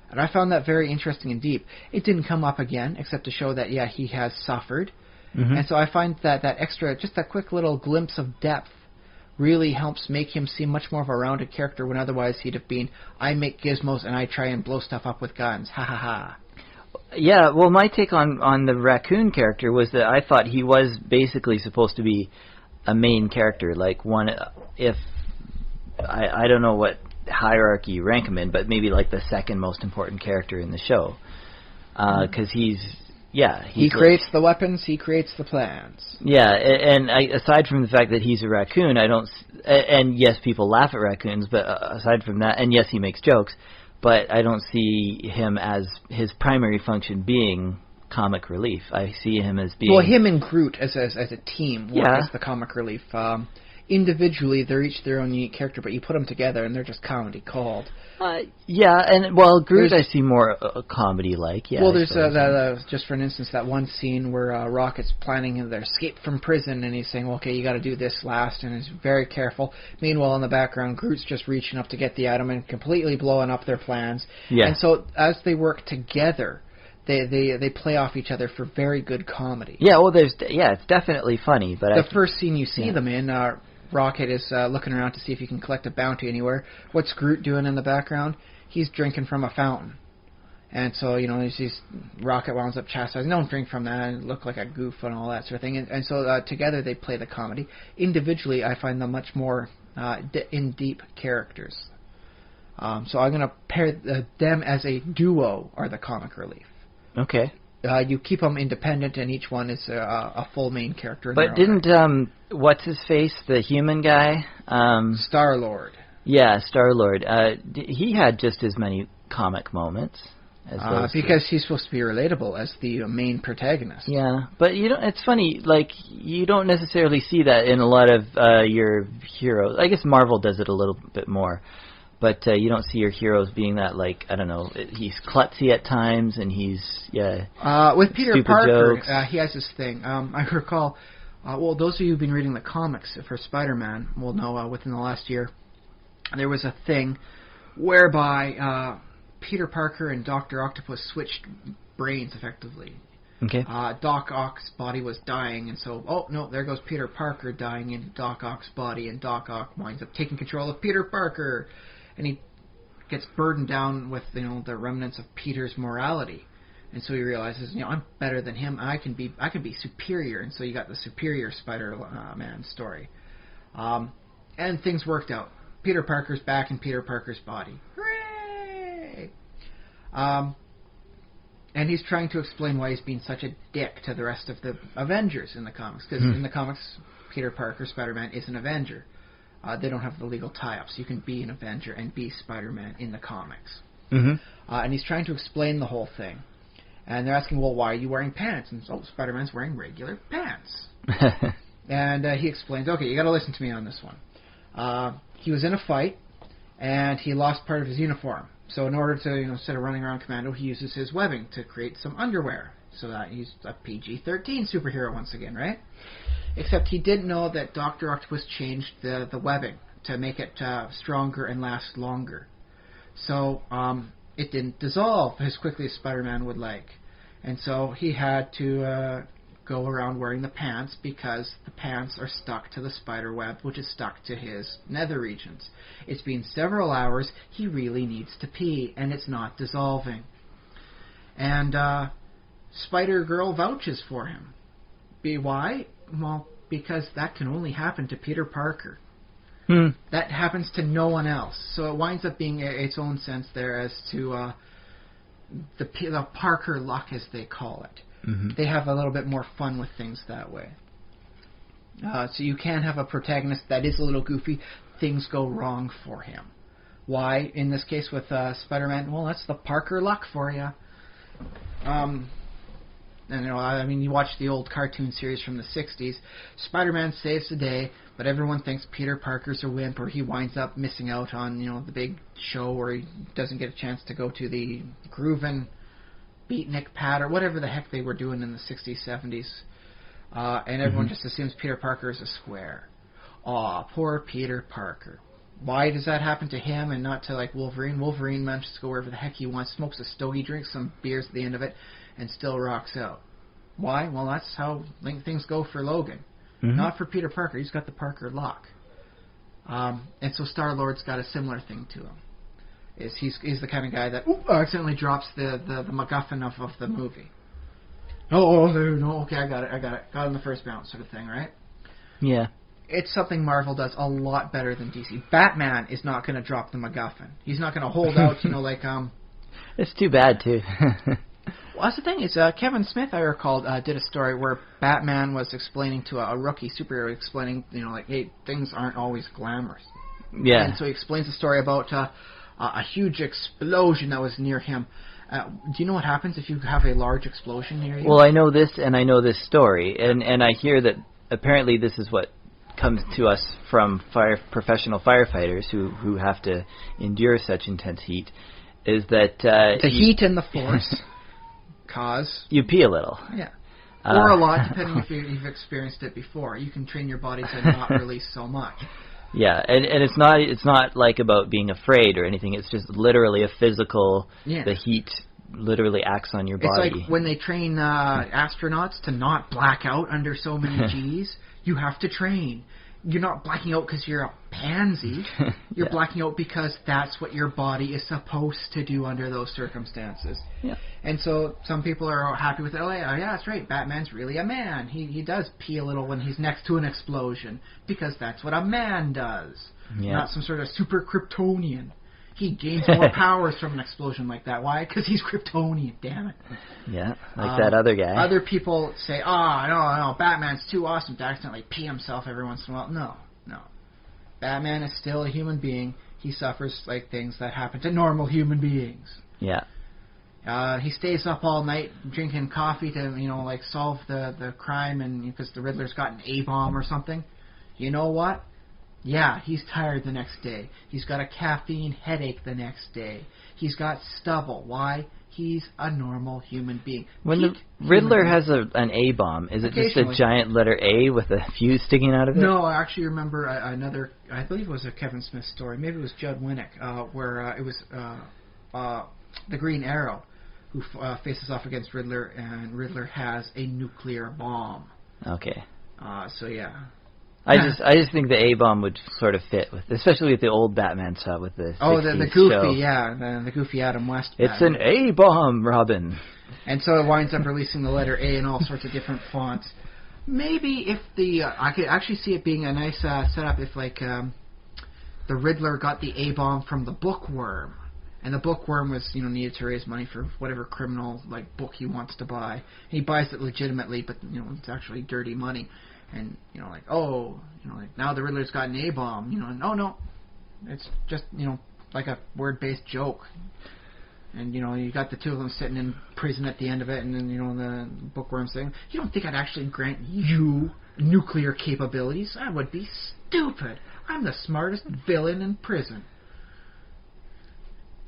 And I found that very interesting and deep. It didn't come up again, except to show that, he has suffered. Mm-hmm. And so I find that extra, just that quick little glimpse of depth really helps make him seem much more of a rounded character when otherwise he'd have been, I make gizmos and I try and blow stuff up with guns. Ha ha ha. Yeah, well, my take on the Raccoon character was that I thought he was basically supposed to be a main character, like one, if, I don't know what hierarchy you rank him in, but maybe like the second most important character in the show, because he creates the weapons, he creates the plans. Yeah, and aside from the fact that he's a raccoon, and yes, people laugh at raccoons, but aside from that, and yes, he makes jokes, but I don't see him as his primary function being comic relief. I see him as being... Well, him and Groot as a team work as the comic relief. Individually, they're each their own unique character, but you put them together and they're just comedy called. Groot I see more comedy-like. Yeah. Well, there's just for an instance, that one scene where Rocket's planning their escape from prison, and he's saying, well, okay, you got to do this last, and he's very careful. Meanwhile, in the background, Groot's just reaching up to get the item and completely blowing up their plans. Yeah. And so as they work together, they play off each other for very good comedy. Yeah, well, it's definitely funny, but the first scene you see them in, Rocket is looking around to see if he can collect a bounty anywhere. What's Groot doing in the background? He's drinking from a fountain. And so, Rocket winds up chastising, don't drink from that, and look like a goof and all that sort of thing. And so together they play the comedy. Individually, I find them much more in-deep characters. So I'm going to pair them as a duo, are the comic relief. Okay. You keep them independent, and each one is a full main character. But didn't what's his face, the human guy, Star-Lord? Yeah, Star-Lord. He had just as many comic moments as those because he's supposed to be relatable as the main protagonist. Yeah, but it's funny. Like, you don't necessarily see that in a lot of your heroes. I guess Marvel does it a little bit more. But you don't see your heroes being that, like, I don't know, he's klutzy at times, and he's, with Peter Parker, jokes. He has this thing. I recall, those of you who've been reading the comics for Spider-Man will know within the last year, there was a thing whereby Peter Parker and Dr. Octopus switched brains, effectively. Okay. Doc Ock's body was dying, and so, there goes Peter Parker dying into Doc Ock's body, and Doc Ock winds up taking control of Peter Parker. And he gets burdened down with, the remnants of Peter's morality. And so he realizes, I'm better than him. I can be superior. And so you got the superior Spider-Man story. And things worked out. Peter Parker's back in Peter Parker's body. Hooray! And he's trying to explain why he's being such a dick to the rest of the Avengers in the comics. Because in the comics, Peter Parker, Spider-Man, is an Avenger. They don't have the legal tie-ups. You can be an Avenger and be Spider-Man in the comics. Mm-hmm. And he's trying to explain the whole thing. And they're asking, well, why are you wearing pants? And so Spider-Man's wearing regular pants. And he explains, okay, you got to listen to me on this one. He was in a fight, and he lost part of his uniform. So in order to, instead of running around commando, he uses his webbing to create some underwear. So that he's a PG-13 superhero once again, right? Except he didn't know that Dr. Octopus changed the webbing to make it stronger and last longer. So it didn't dissolve as quickly as Spider-Man would like. And so he had to go around wearing the pants because the pants are stuck to the spider web, which is stuck to his nether regions. It's been several hours. He really needs to pee, and it's not dissolving. And Spider-Girl vouches for him. Why? Well, because that can only happen to Peter Parker. That happens to no one else. So it winds up being its own sense there as to the Parker luck, as they call it. Mm-hmm. They have a little bit more fun with things that way. So you can have a protagonist that is a little goofy. Things go wrong for him. Why? In this case with Spider-Man, well, that's the Parker luck for you. And you watch the old cartoon series from the 60s. Spider-Man saves the day, but everyone thinks Peter Parker's a wimp, or he winds up missing out on the big show where he doesn't get a chance to go to the Groovin' Beatnik Pad or whatever the heck they were doing in the 60s, 70s. And everyone just assumes Peter Parker is a square. Aw, poor Peter Parker. Why does that happen to him and not to like Wolverine? Wolverine manages to go wherever the heck he wants, smokes a stogie, drinks some beers at the end of it, and still rocks out. Why? Well, that's how things go for Logan. Not for Peter Parker. He's got the Parker luck. And so Star-Lord's got a similar thing to him. He's the kind of guy that accidentally drops the MacGuffin of the movie. No, okay, I got it. Got it in the first bounce sort of thing, right? Yeah. It's something Marvel does a lot better than DC. Batman is not going to drop the MacGuffin. He's not going to hold out, like... It's too bad, too. Well, that's the thing is, Kevin Smith, I recall, did a story where Batman was explaining to a rookie superhero, explaining, hey, things aren't always glamorous. Yeah. And so he explains a story about a huge explosion that was near him. Do you know what happens if you have a large explosion near you? Well, I know this, and I know this story, and I hear that apparently this is what comes to us from professional firefighters who have to endure such intense heat, is that... the heat and the force cause... You pee a little. Yeah. Or a lot, depending if you've experienced it before. You can train your body to not release so much. Yeah, and it's not like about being afraid or anything. It's just literally a physical... Yeah. The heat literally acts on your body. It's like when they train astronauts to not black out under so many Gs. You have to train. You're not blacking out because you're a pansy. You're blacking out because that's what your body is supposed to do under those circumstances. Yeah. And so some people are happy with it. Oh, yeah, that's right. Batman's really a man. He does pee a little when he's next to an explosion because that's what a man does. Yeah. Not some sort of super Kryptonian. He gains more powers from an explosion like that. Why? Because he's Kryptonian, damn it. Yeah, like that other guy. Other people say, no, Batman's too awesome to accidentally pee himself every once in a while. No. Batman is still a human being. He suffers like things that happen to normal human beings. Yeah. He stays up all night drinking coffee to, solve the crime and because the Riddler's got an A-bomb or something. You know what? Yeah, he's tired the next day. He's got a caffeine headache the next day. He's got stubble. Why? He's a normal human being. When the Riddler has an A-bomb, is it just a giant letter A with a fuse sticking out of it? No, I actually remember another, I believe it was a Kevin Smith story, maybe it was Judd Winnick, where it was the Green Arrow who faces off against Riddler, and Riddler has a nuclear bomb. Okay. So yeah. I just think the A-bomb would sort of fit with, especially with the old Batman stuff with the 60s the goofy, show. yeah, the goofy Adam West. It's an A-bomb, Robin. And so it winds up releasing the letter A in all sorts of different fonts. Maybe if I could actually see it being a nice setup if the Riddler got the A-bomb from the Bookworm, and the Bookworm was needed to raise money for whatever criminal book he wants to buy. And he buys it legitimately, but it's actually dirty money. And, now the Riddler's got an A-bomb, and, no, it's just, like a word-based joke. And, you got the two of them sitting in prison at the end of it, and then, the Bookworm saying, you don't think I'd actually grant you nuclear capabilities? That would be stupid. I'm the smartest villain in prison.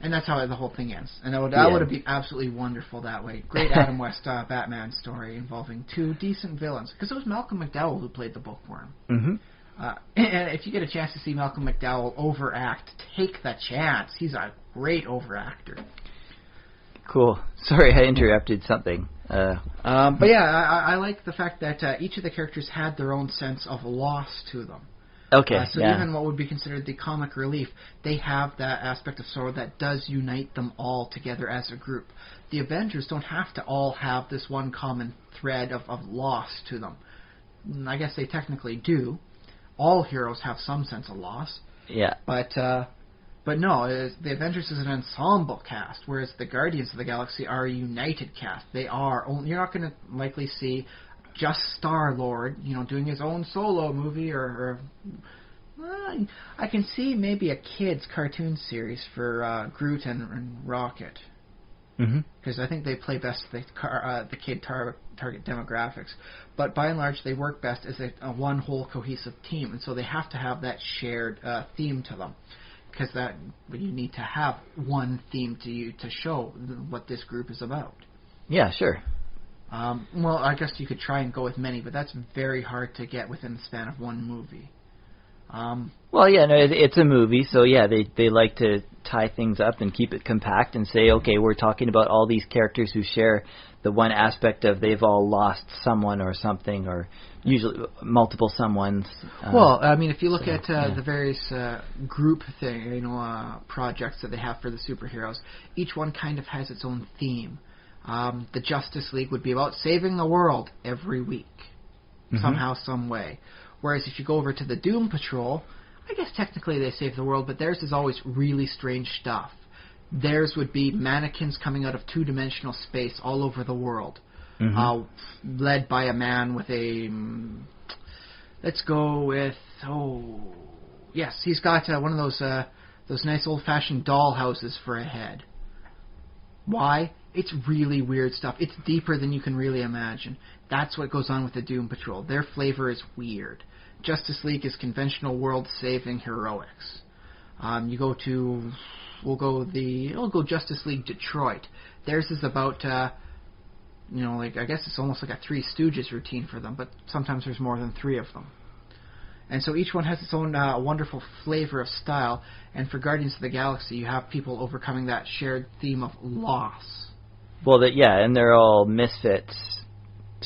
And that's how the whole thing ends. And that would have been absolutely wonderful that way. Great Adam West Batman story involving two decent villains. Because it was Malcolm McDowell who played the Bookworm. Mm-hmm. And if you get a chance to see Malcolm McDowell overact, take the chance. He's a great overactor. Cool. Sorry, I interrupted something. But yeah, I like the fact that each of the characters had their own sense of loss to them. Okay. So even what would be considered the comic relief, they have that aspect of sorrow that does unite them all together as a group. The Avengers don't have to all have this one common thread of loss to them. I guess they technically do. All heroes have some sense of loss. Yeah. But no, the Avengers is an ensemble cast, whereas the Guardians of the Galaxy are a united cast. They are. You're not going to likely see just Star-Lord, doing his own solo movie, or I can see maybe a kids' cartoon series for Groot and Rocket. Because I think they play best the kid target demographics. But by and large, they work best as a one whole cohesive team, and so they have to have that shared theme to them. Because you need to have one theme to show what this group is about. Yeah, sure. Well, I guess you could try and go with many, but that's very hard to get within the span of one movie. Well, yeah, no, it's a movie, so yeah, they like to tie things up and keep it compact and say, okay, we're talking about all these characters who share the one aspect of they've all lost someone or something, or usually multiple someones. Well, I mean, if you look at the various group projects that they have for the superheroes, each one kind of has its own theme. The Justice League would be about saving the world every week, somehow, some way. Whereas if you go over to the Doom Patrol, I guess technically they save the world, but theirs is always really strange stuff. Theirs would be mannequins coming out of two-dimensional space all over the world, led by a man with a... let's go with... yes, he's got one of those nice old-fashioned doll houses for a head. Why? It's really weird stuff. It's deeper than you can really imagine. That's what goes on with the Doom Patrol. Their flavor is weird. Justice League is conventional world-saving heroics. We'll go Justice League Detroit. Theirs is about, I guess it's almost like a Three Stooges routine for them, but sometimes there's more than three of them. And so each one has its own wonderful flavor of style, and for Guardians of the Galaxy, you have people overcoming that shared theme of loss. Well, and they're all misfits,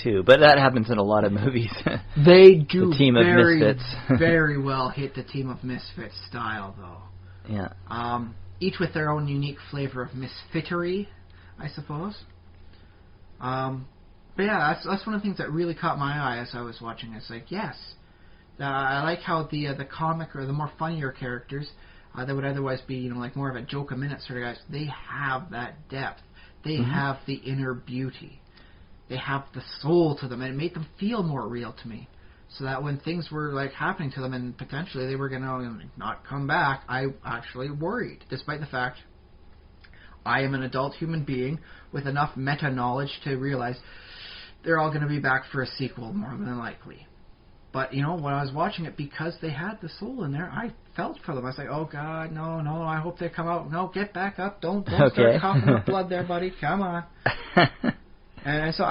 too. But that happens in a lot of movies. They do the team of misfits. very well hit the team of misfits style, though. Yeah. Each with their own unique flavor of misfittery, I suppose. But yeah, that's one of the things that really caught my eye as I was watching. It's like, yes, I like how the comic or the more funnier characters that would otherwise be like more of a joke a minute sort of guys, they have that depth. They have the inner beauty. They have the soul to them, and it made them feel more real to me. So that when things were like happening to them and potentially they were going to not come back, I actually worried, despite the fact I am an adult human being with enough meta-knowledge to realize they're all going to be back for a sequel, more than likely. But, when I was watching it, because they had the soul in there, I felt for them. I was like, oh, God, no, I hope they come out. No, get back up. Don't start coughing up blood there, buddy. Come on. And so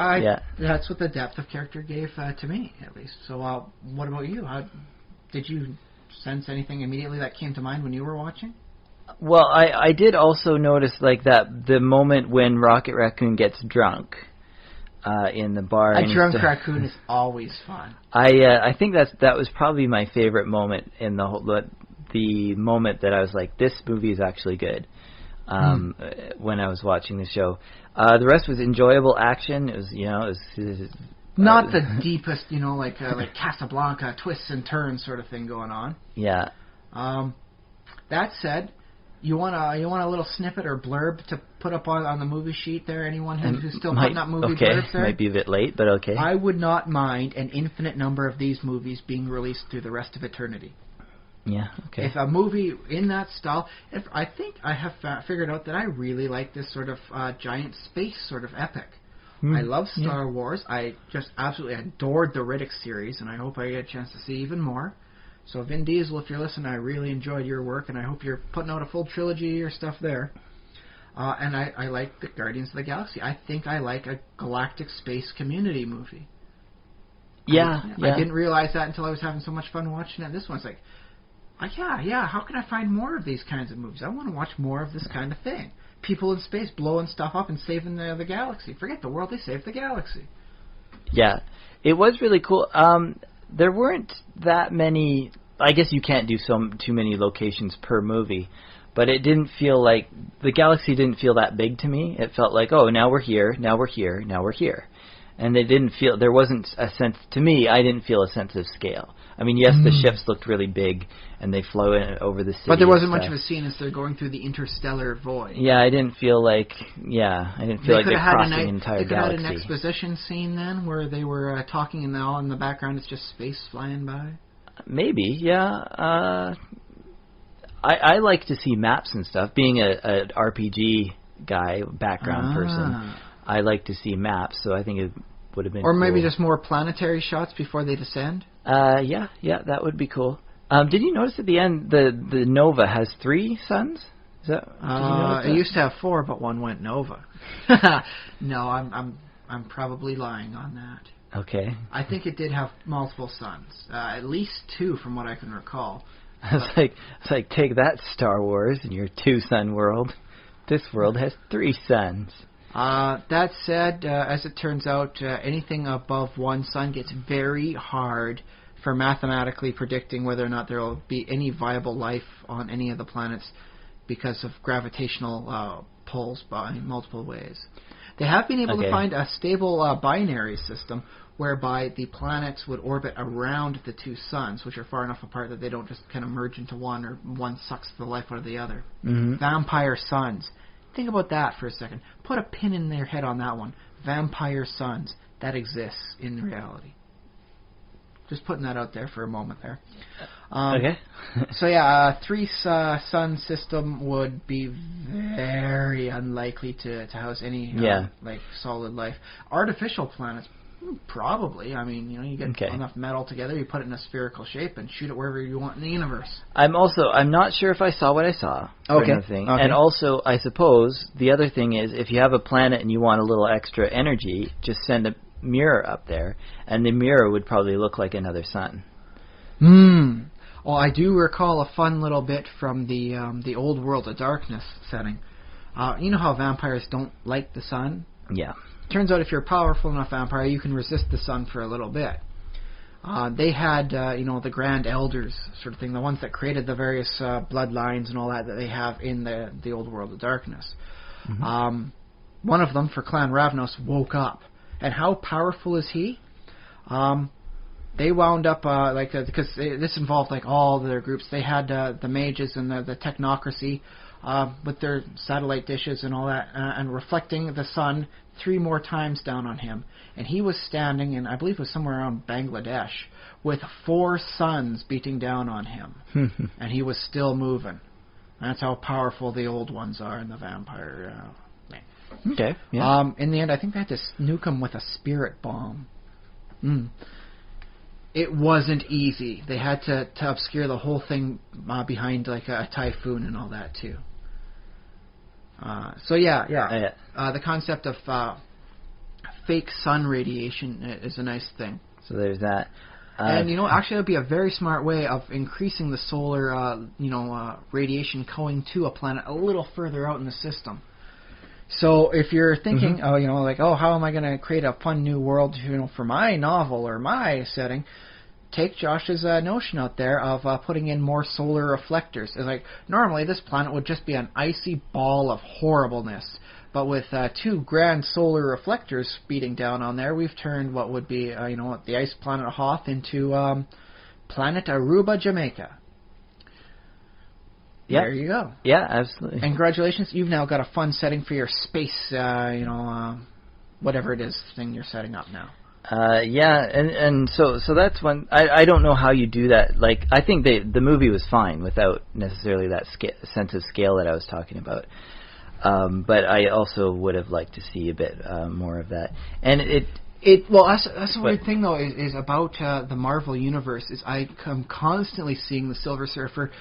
that's what the depth of character gave to me, at least. So what about you? Did you sense anything immediately that came to mind when you were watching? Well, I did also notice that the moment when Rocket Raccoon gets drunk in the bar. A drunk raccoon is always fun. I think that was probably my favorite moment in the whole the moment that I was like, this movie is actually good. When I was watching the show, the rest was enjoyable action. It was not the deepest, like Casablanca twists and turns sort of thing going on. Yeah. That said, you want a little snippet or blurb to put up on the movie sheet there? Anyone who's still putting up movie blurbs there? Might be a bit late, but okay. I would not mind an infinite number of these movies being released through the rest of eternity. Yeah, okay. If a movie in that style, I think I have figured out that I really like this sort of giant space sort of epic. I love Star Wars. I just absolutely adored the Riddick series, and I hope I get a chance to see even more. So Vin Diesel, if you're listening, I really enjoyed your work, and I hope you're putting out a full trilogy or stuff there. And I like the Guardians of the Galaxy. I think I like a galactic space community movie. Yeah. I didn't realize that until I was having so much fun watching it. This one's like, how can I find more of these kinds of movies? I want to watch more of this kind of thing. People in space blowing stuff up and saving the galaxy. Forget the world, they saved the galaxy. Yeah, it was really cool. There weren't that many I guess you can't do too many locations per movie, but it didn't feel like the galaxy didn't feel that big to me. It felt like, oh, now we're here, now we're here, now we're here, and there wasn't a sense to me. I didn't feel a sense of scale. I mean, yes, the ships looked really big, and they flew in over the city. But there wasn't much of a scene as they're going through the interstellar void. Yeah, I didn't feel like they're crossing an entire galaxy. They could have had an exposition scene then, where they were talking, and all in the background it's just space flying by. Maybe, yeah. I like to see maps and stuff. Being an RPG guy, background person, I like to see maps, so I think it would have been Or maybe cool. just more planetary shots before they descend? Yeah, that would be cool. Did you notice at the end the Nova has 3 suns? Is that? Did you notice that? It used to have 4, but one went Nova. No, I'm probably lying on that. Okay. I think it did have multiple suns, at least 2 from what I can recall. It's like take that, Star Wars, and your 2-sun world. This world has 3 suns. That said, as it turns out, anything above 1 sun gets very hard for mathematically predicting whether or not there will be any viable life on any of the planets because of gravitational pulls by multiple ways. They have been able to find a stable binary system whereby the planets would orbit around the 2 suns, which are far enough apart that they don't just kind of merge into one, or one sucks the life out of the other. Mm-hmm. Vampire suns. Think about that for a second. Put a pin in their head on that one. Vampire suns. That exists in reality. Just putting that out there for a moment there. Okay. So yeah, a 3-sun system would be very unlikely to house any like solid life. Artificial planets, probably. I mean, you get enough metal together, you put it in a spherical shape, and shoot it wherever you want in the universe. I'm not sure if I saw what I saw. Okay. And also, I suppose the other thing is, if you have a planet and you want a little extra energy, just send a mirror up there, and the mirror would probably look like another sun. Well, I do recall a fun little bit from the old World of Darkness setting. You know how vampires don't like the sun? Yeah. Turns out if you're a powerful enough vampire, you can resist the sun for a little bit. They had, the Grand Elders sort of thing, the ones that created the various bloodlines and all that they have in the old World of Darkness. Mm-hmm. One of them, for Clan Ravnos, woke up. And how powerful is he? They wound up, because this involved all their groups. They had the mages and the technocracy with their satellite dishes and all that, and reflecting the sun 3 more times down on him. And he was standing in, I believe it was somewhere around Bangladesh, with 4 suns beating down on him. And he was still moving. That's how powerful the old ones are in the vampire thing. Okay, yeah. In the end, I think they had to nuke him with a spirit bomb. It wasn't easy. They had to obscure the whole thing behind a typhoon and all that too. The concept of fake sun radiation is a nice thing. So there's that. And actually, it would be a very smart way of increasing the solar, radiation going to a planet a little further out in the system. So if you're thinking, how am I going to create a fun new world, for my novel or my setting? Take Josh's notion out there of putting in more solar reflectors. It's normally this planet would just be an icy ball of horribleness. But with 2 grand solar reflectors beating down on there, we've turned what would be, the ice planet Hoth into planet Aruba, Jamaica. Yep. There you go. Yeah, absolutely. And congratulations, you've now got a fun setting for your space, whatever it is thing you're setting up now. And so that's one. I don't know how you do that. I think the movie was fine without necessarily that sense of scale that I was talking about. But I also would have liked to see a bit more of that. And that's the weird thing though is about the Marvel universe is I am constantly seeing the Silver Surfer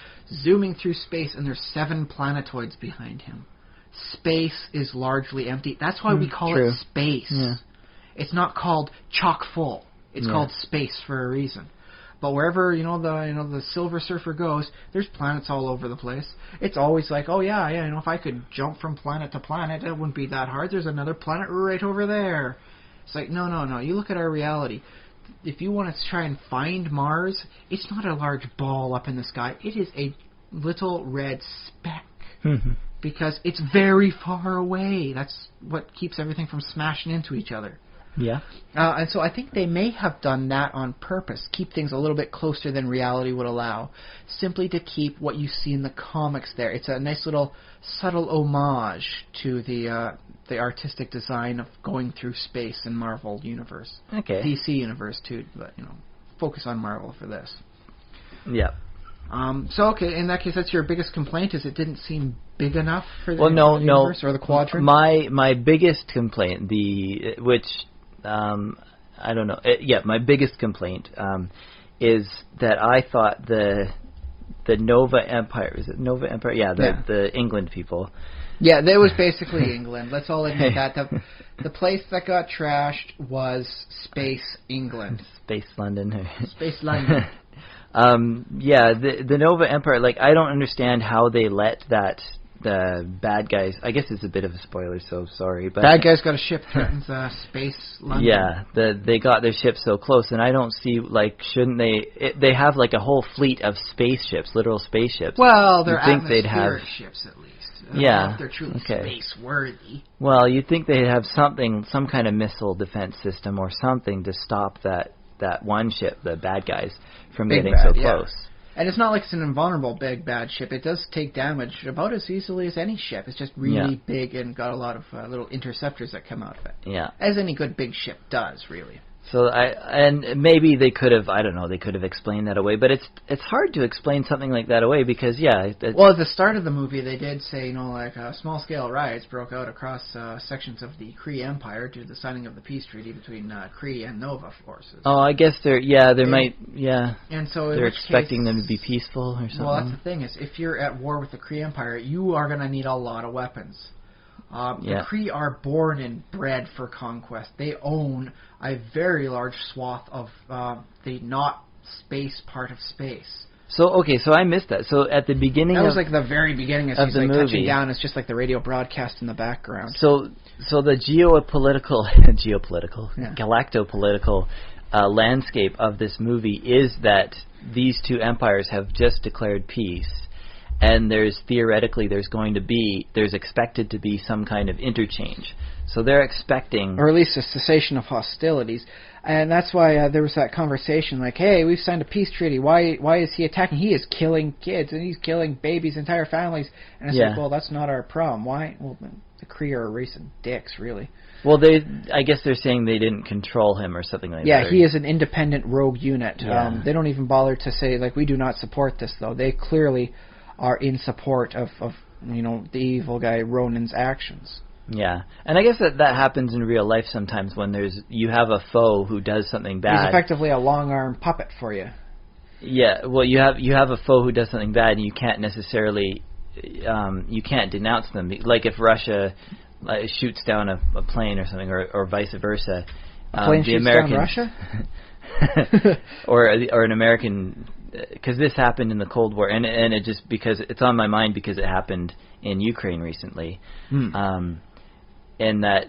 zooming through space, and there's 7 planetoids behind him. Space is largely empty. That's why we call it space. Yeah. It's not called chock full. It's called space for a reason. But wherever the Silver Surfer goes, there's planets all over the place. It's always if I could jump from planet to planet, it wouldn't be that hard. There's another planet right over there. It's no. You look at our reality. if you want to try and find Mars, it's not a large ball up in the sky. It is a little red speck. Because it's very far away. That's what keeps everything from smashing into each other. Yeah. And so I think they may have done that on purpose, keep things a little bit closer than reality would allow, simply to keep what you see in the comics there. It's a nice little subtle homage to the artistic design of going through space in Marvel Universe. Okay. DC Universe too, but focus on Marvel for this. Yeah. So okay, in that case, that's your biggest complaint, is it didn't seem big enough for the universe or the quadrant? My biggest complaint, which I don't know. My biggest complaint is that I thought the Nova Empire, is it Nova Empire? Yeah, the England people. Yeah, that was basically England. Let's all admit that. The place that got trashed was Space England. Space London. Space London. The Nova Empire, like, I don't understand how they let the bad guys, I guess it's a bit of a spoiler, so sorry, but bad guys got a ship threatens Space London. Yeah, they got their ship so close, and I don't see, like, shouldn't they have like a whole fleet of spaceships, literal spaceships. Well, they're atmospheric ships at least. I don't know if they're truly space worthy. Well, you'd think they'd have some kind of missile defense system or something to stop that one ship, the bad guys, from getting so close. And it's not like it's an invulnerable big bad ship. It does take damage about as easily as any ship. It's just really big and got a lot of little interceptors that come out of it. Yeah. As any good big ship does, really. So and maybe they could have, I don't know, they could have explained that away, but it's hard to explain something like that away because well, at the start of the movie they did say small scale riots broke out across sections of the Kree Empire due to the signing of the peace treaty between Kree and Nova forces. Oh, I guess and so they're expecting them to be peaceful or something. Well, that's the thing is, if you're at war with the Kree Empire, you are going to need a lot of weapons. The Kree are born and bred for conquest. They own a very large swath of the not space part of space. So I missed that. So at the beginning that was like the very beginning as he's the movie. Touching down. It's just like the radio broadcast in the background. So the geopolitical, galactopolitical landscape of this movie is that these two empires have just declared peace. And there's expected to be some kind of interchange. So they're expecting... Or at least a cessation of hostilities. And that's why there was that conversation like, hey, we've signed a peace treaty. Why is he attacking? He is killing kids, and he's killing babies, entire families. And it's like, well, that's not our problem. Why? Well, the Kree are a race of dicks, really. Well, I guess they're saying they didn't control him or something like that. Yeah, he is an independent rogue unit. Yeah. They don't even bother to say, like, we do not support this, though. They clearly are in support of the evil guy Ronan's actions. Yeah, and I guess that happens in real life sometimes when you have a foe who does something bad. He's effectively a long-arm puppet for you. Yeah, well, you have a foe who does something bad, and you can't necessarily you can't denounce them. Like if Russia shoots down a plane or something, or vice versa. A plane shoots down Russia? or an American, because this happened in the Cold War, and it just because it's on my mind because it happened in Ukraine recently, and that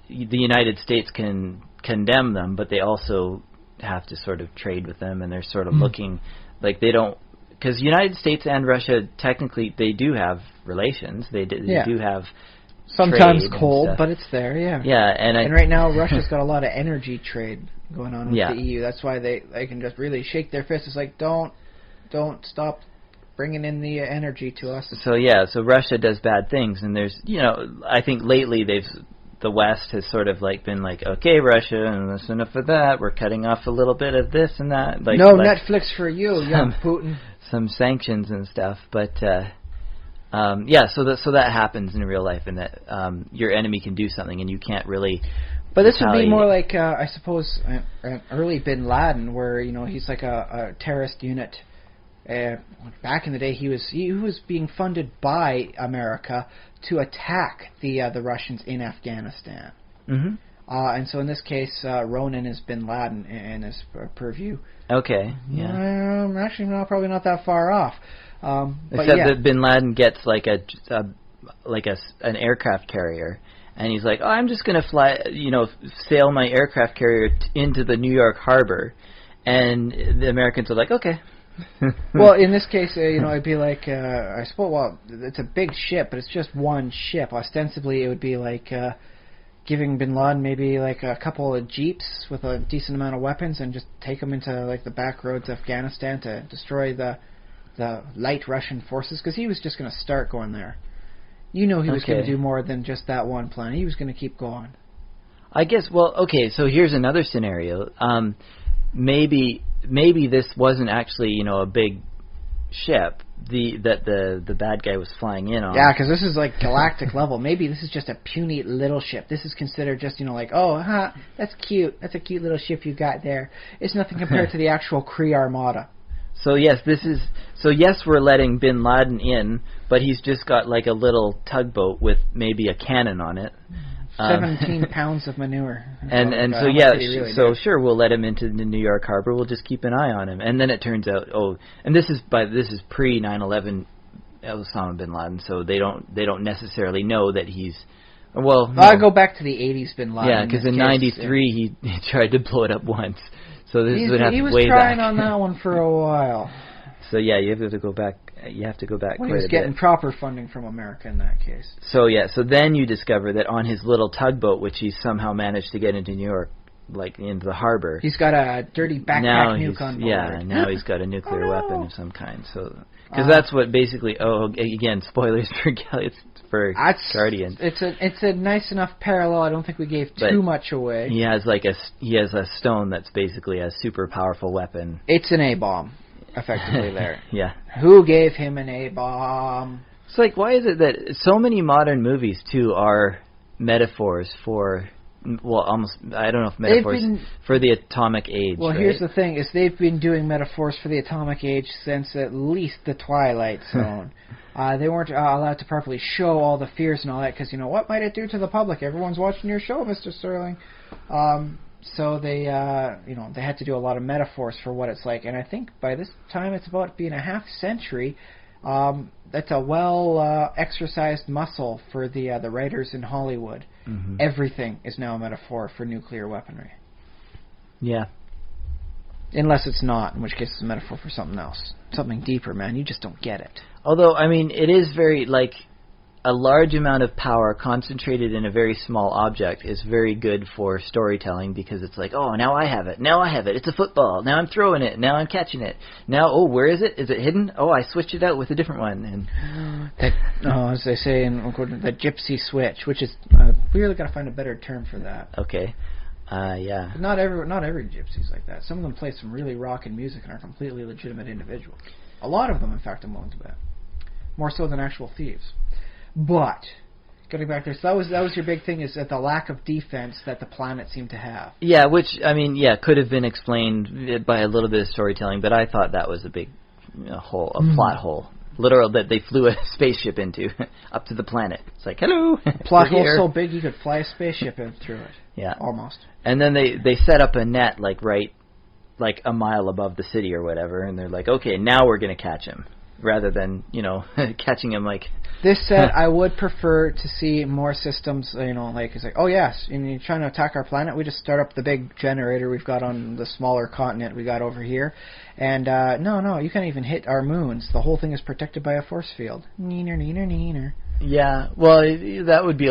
the United States can condemn them, but they also have to sort of trade with them, and they're sort of looking like they don't, because the United States and Russia technically they do have relations, they do have. Sometimes cold, but it's there, yeah. Yeah, and right now Russia's got a lot of energy trade going on with the EU. That's why they can just really shake their fists. It's like, don't stop bringing in the energy to us. So Russia does bad things, and there's, I think lately the West has sort of like been like, okay, Russia, and that's enough of that. We're cutting off a little bit of this and that. Like, no Netflix for you, young Putin. Some sanctions and stuff, but. So that happens in real life, and that your enemy can do something, and you can't really. But this would be more like, I suppose, an early Bin Laden, where he's like a terrorist unit. Back in the day, he was being funded by America to attack the Russians in Afghanistan. Mm-hmm. And so in this case, Ronan is Bin Laden in his purview. Okay. Yeah. Actually, probably not that far off. Except that Bin Laden gets like a an aircraft carrier, and he's like, oh, I'm just going to fly, sail my aircraft carrier into the New York harbor, and the Americans are like, okay. Well, in this case, it'd be like, I suppose, well, it's a big ship, but it's just one ship. Ostensibly, it would be like giving Bin Laden maybe like a couple of jeeps with a decent amount of weapons and just take them into like the back roads of Afghanistan to destroy the light Russian forces, because he was just going to start going there. He was going to do more than just that one plan. He was going to keep going. I guess, well, okay, so here's another scenario. Maybe this wasn't actually, a big ship that the bad guy was flying in on. Yeah, because this is like galactic level. Maybe this is just a puny little ship. This is considered just, that's cute. That's a cute little ship you got there. It's nothing compared to the actual Kree Armada. So yes, we're letting Bin Laden in, but he's just got like a little tugboat with maybe a cannon on it. 17 pounds of manure. Sure, we'll let him into the New York harbor. We'll just keep an eye on him. And then it turns out, and this is pre 9/11 Osama bin Laden, so they don't necessarily know that he's. Well, I'll go back to the 80s Bin Laden. Yeah, because in '93 he tried to blow it up once. So this would have to way back. He was trying on that one for a while. So yeah, you have to go back. You have to go back. Well, he was getting proper funding from America in that case. So so then you discover that on his little tugboat, which he somehow managed to get into New York, like into the harbor, he's got a dirty backpack nuke on board. Yeah, now he's got a nuclear weapon of some kind. So because that's what basically. Oh, again, spoilers for Guardians. It's a nice enough parallel. I don't think we gave too much away. He has a stone that's basically a super powerful weapon. It's an A-bomb. Effectively there. Yeah. Who gave him an A-bomb? It's like, why is it that so many modern movies, too, are metaphors for, well, almost, I don't know if metaphors, for the atomic age, well, right? Here's the thing, is they've been doing metaphors for the atomic age since at least the Twilight Zone. They weren't allowed to properly show all the fears and all that, because, what might it do to the public? Everyone's watching your show, Mr. Sterling. So they had to do a lot of metaphors for what it's like, and I think by this time it's about being a half century. That's a well exercised muscle for the writers in Hollywood. Mm-hmm. Everything is now a metaphor for nuclear weaponry. Yeah. Unless it's not, in which case it's a metaphor for something else, something deeper. Man, you just don't get it. Although, I mean, it is very a large amount of power concentrated in a very small object is very good for storytelling, because it's like, oh, now I have it. It's a football. Now I'm throwing it. Now I'm catching it. Now, where is it? Is it hidden? Oh, I switched it out with a different one. And as they say in the gypsy switch, which is we really got to find a better term for that. Okay. Yeah. But not every gypsy's like that. Some of them play some really rockin' music and are completely legitimate individuals. A lot of them, in fact, I'm willing to bet. More so than actual thieves. But getting back there, so that was your big thing, is that the lack of defense that the planet seemed to have. Yeah, which could have been explained by a little bit of storytelling, but I thought that was a big hole, a plot hole, literal, that they flew a spaceship into up to the planet. It's like, hello, plot hole so big you could fly a spaceship in through it. Yeah, almost. And then they set up a net right a mile above the city or whatever, and they're like, okay, now we're gonna catch him, rather than catching him like. This said, I would prefer to see more systems, it's like, oh yes, and you're trying to attack our planet, we just start up the big generator we've got on the smaller continent we got over here, and no, you can't even hit our moons. The whole thing is protected by a force field. Neener. Yeah, well, that would be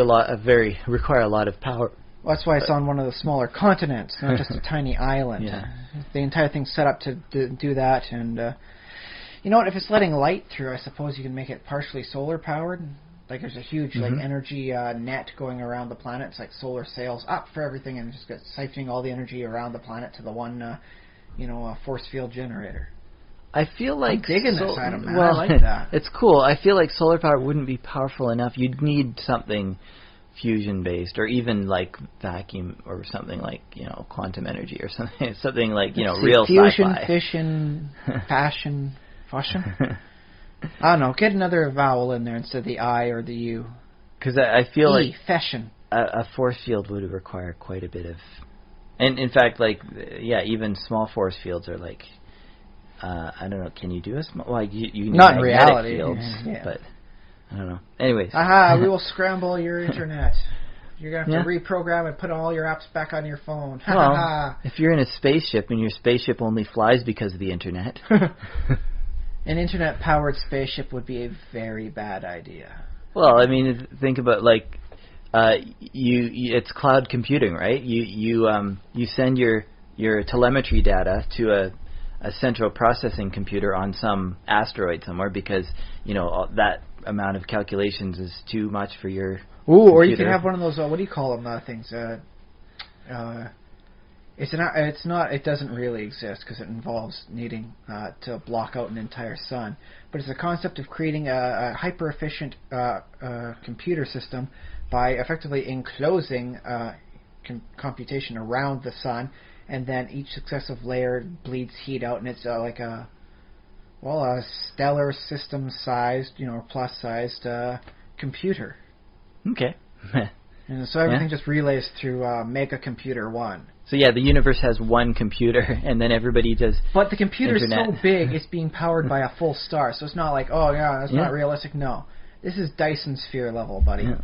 require a lot of power. Well, that's why it's on one of the smaller continents, not just a tiny island. Yeah. The entire thing's set up to do that, and... you know what, if it's letting light through, I suppose you can make it partially solar powered. Like there's a huge energy net going around the planet. It's like solar sails up for everything, and just siphoning all the energy around the planet to the one, force field generator. I feel like I'm digging this item, man. I like that. It's cool. I feel like solar power wouldn't be powerful enough. You'd need something fusion based, or even like vacuum, or something like quantum energy, or something like real fusion, sci-fi. fission, passion. I don't know. Get another vowel in there instead of the I or the U. Because I feel like fashion. A force field would require quite a bit of, and in fact, even small force fields are like, I don't know. Can you do a small? Well, you not in reality. Fields, yeah. but I don't know. Anyways. Aha, we will scramble your internet. You're going to have to reprogram and put all your apps back on your phone. Well, if you're in a spaceship and your spaceship only flies because of the internet. An internet-powered spaceship would be a very bad idea. Well, I mean, think about, like, it's cloud computing, right? You send your telemetry data to a central processing computer on some asteroid somewhere because, you know, that amount of calculations is too much for your computer. Or you can have one of those, what do you call them, things? It doesn't really exist because it involves needing to block out an entire sun. But it's a concept of creating a hyper-efficient computer system by effectively enclosing computation around the sun, and then each successive layer bleeds heat out, and it's like a stellar system-sized, plus-sized computer. Okay. And so everything just relays through Mega Computer 1. So yeah, the universe has one computer, and then everybody does. But the computer's so big, it's being powered by a full star. So it's not like, that's not realistic. No, this is Dyson sphere level, buddy. Yeah.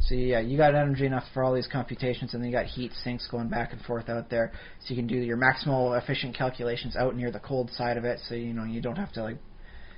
So yeah, you got energy enough for all these computations, and then you got heat sinks going back and forth out there, so you can do your maximal efficient calculations out near the cold side of it. So you don't have to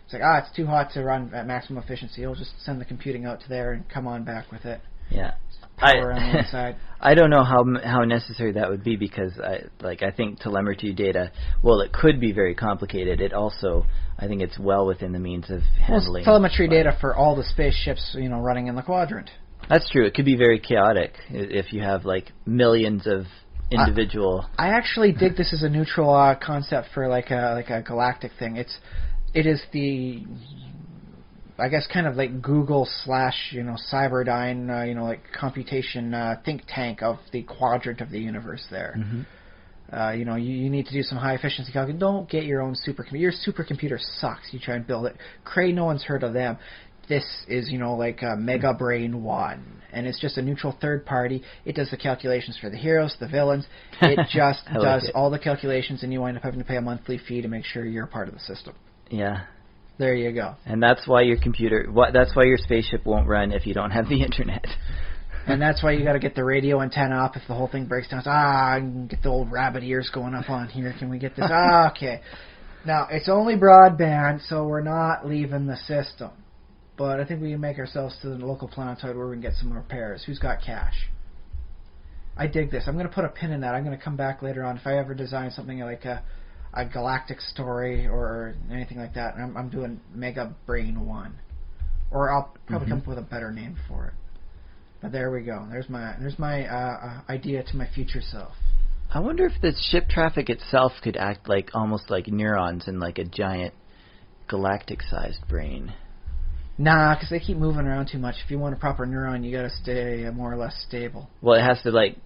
it's like it's too hot to run at maximum efficiency. You'll just send the computing out to there and come on back with it. Yeah. Power on the inside. I don't know how necessary that would be because I think telemetry data, well, it could be very complicated. It also, I think it's well within the means of handling. Well, telemetry data for all the spaceships, running in the quadrant. That's true. It could be very chaotic if you have like millions of individual. I actually dig this as a neutral concept for like a galactic thing. It is the, I guess, kind of like Google / Cyberdyne, like computation think tank of the quadrant of the universe there. Mm-hmm. You need to do some high efficiency calculation. Don't get your own supercomputer. Your supercomputer sucks. You try and build it. Cray, no one's heard of them. This is, like a Mega Brain 1, and it's just a neutral third party. It does the calculations for the heroes, the villains. It just does all the calculations, and you wind up having to pay a monthly fee to make sure you're part of the system. Yeah. There you go. And that's why your that's why your spaceship won't run if you don't have the internet. And that's why you got to get the radio antenna up if the whole thing breaks down. I can get the old rabbit ears going up on here. Can we get this? Okay. Now, it's only broadband, so we're not leaving the system. But I think we can make ourselves to the local planetoid where we can get some repairs. Who's got cash? I dig this. I'm going to put a pin in that. I'm going to come back later on if I ever design something like a galactic story or anything like that. And I'm doing Mega Brain 1. Or I'll probably come up with a better name for it. But there we go. There's my idea to my future self. I wonder if the ship traffic itself could act like almost like neurons in like a giant galactic-sized brain. Nah, because they keep moving around too much. If you want a proper neuron, you got to stay more or less stable. Well, it has to like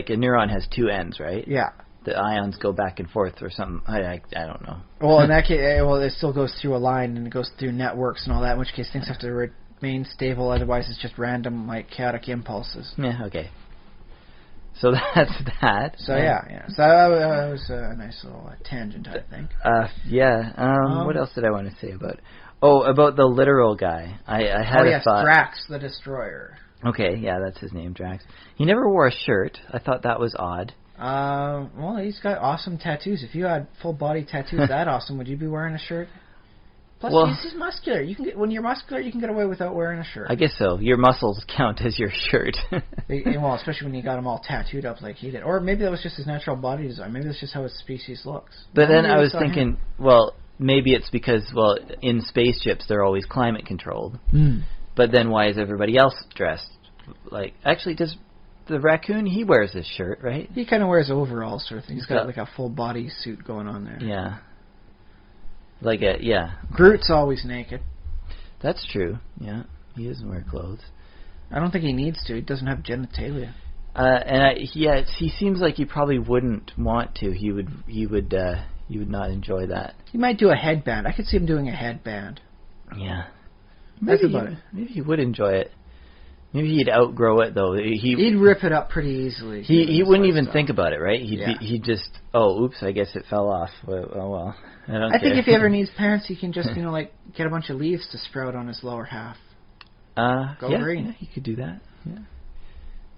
a neuron has two ends, right? Yeah. The ions go back and forth or something. I don't know. Well, in that case, it still goes through a line and it goes through networks and all that. In which case, things have to remain stable. Otherwise, it's just random, like chaotic impulses. Yeah. Okay. So that's that. So yeah. So that was a nice little tangent, I think. Yeah. What else did I want to say about? Oh, about the literal guy. I had a thought. Drax the Destroyer. Okay, yeah, that's his name, Drax. He never wore a shirt. I thought that was odd. Well, he's got awesome tattoos. If you had full body tattoos that awesome, would you be wearing a shirt? Plus, he's muscular. When you're muscular, you can get away without wearing a shirt. I guess so. Your muscles count as your shirt. Well, especially when you got them all tattooed up like he did. Or maybe that was just his natural body design. Maybe that's just how his species looks. But then I was thinking, maybe it's because, in spaceships they're always climate controlled. Mm. But then why is everybody else dressed? Actually, does the Raccoon, he wears his shirt, right? He kind of wears overalls sort of thing. He's got like a full body suit going on there. Yeah. Groot's always naked. That's true, yeah. He doesn't wear clothes. I don't think he needs to. He doesn't have genitalia. He seems like he probably wouldn't want to. He would not enjoy that. He might do a headband. I could see him doing a headband. Yeah. Maybe he would enjoy it. Maybe he'd outgrow it, though. He'd rip it up pretty easily. He wouldn't even think about it, right? He'd just, oops, I guess it fell off. Well, I don't care. I think if he ever needs parents, he can just, get a bunch of leaves to sprout on his lower half. Go green. Yeah, you could do that. Yeah.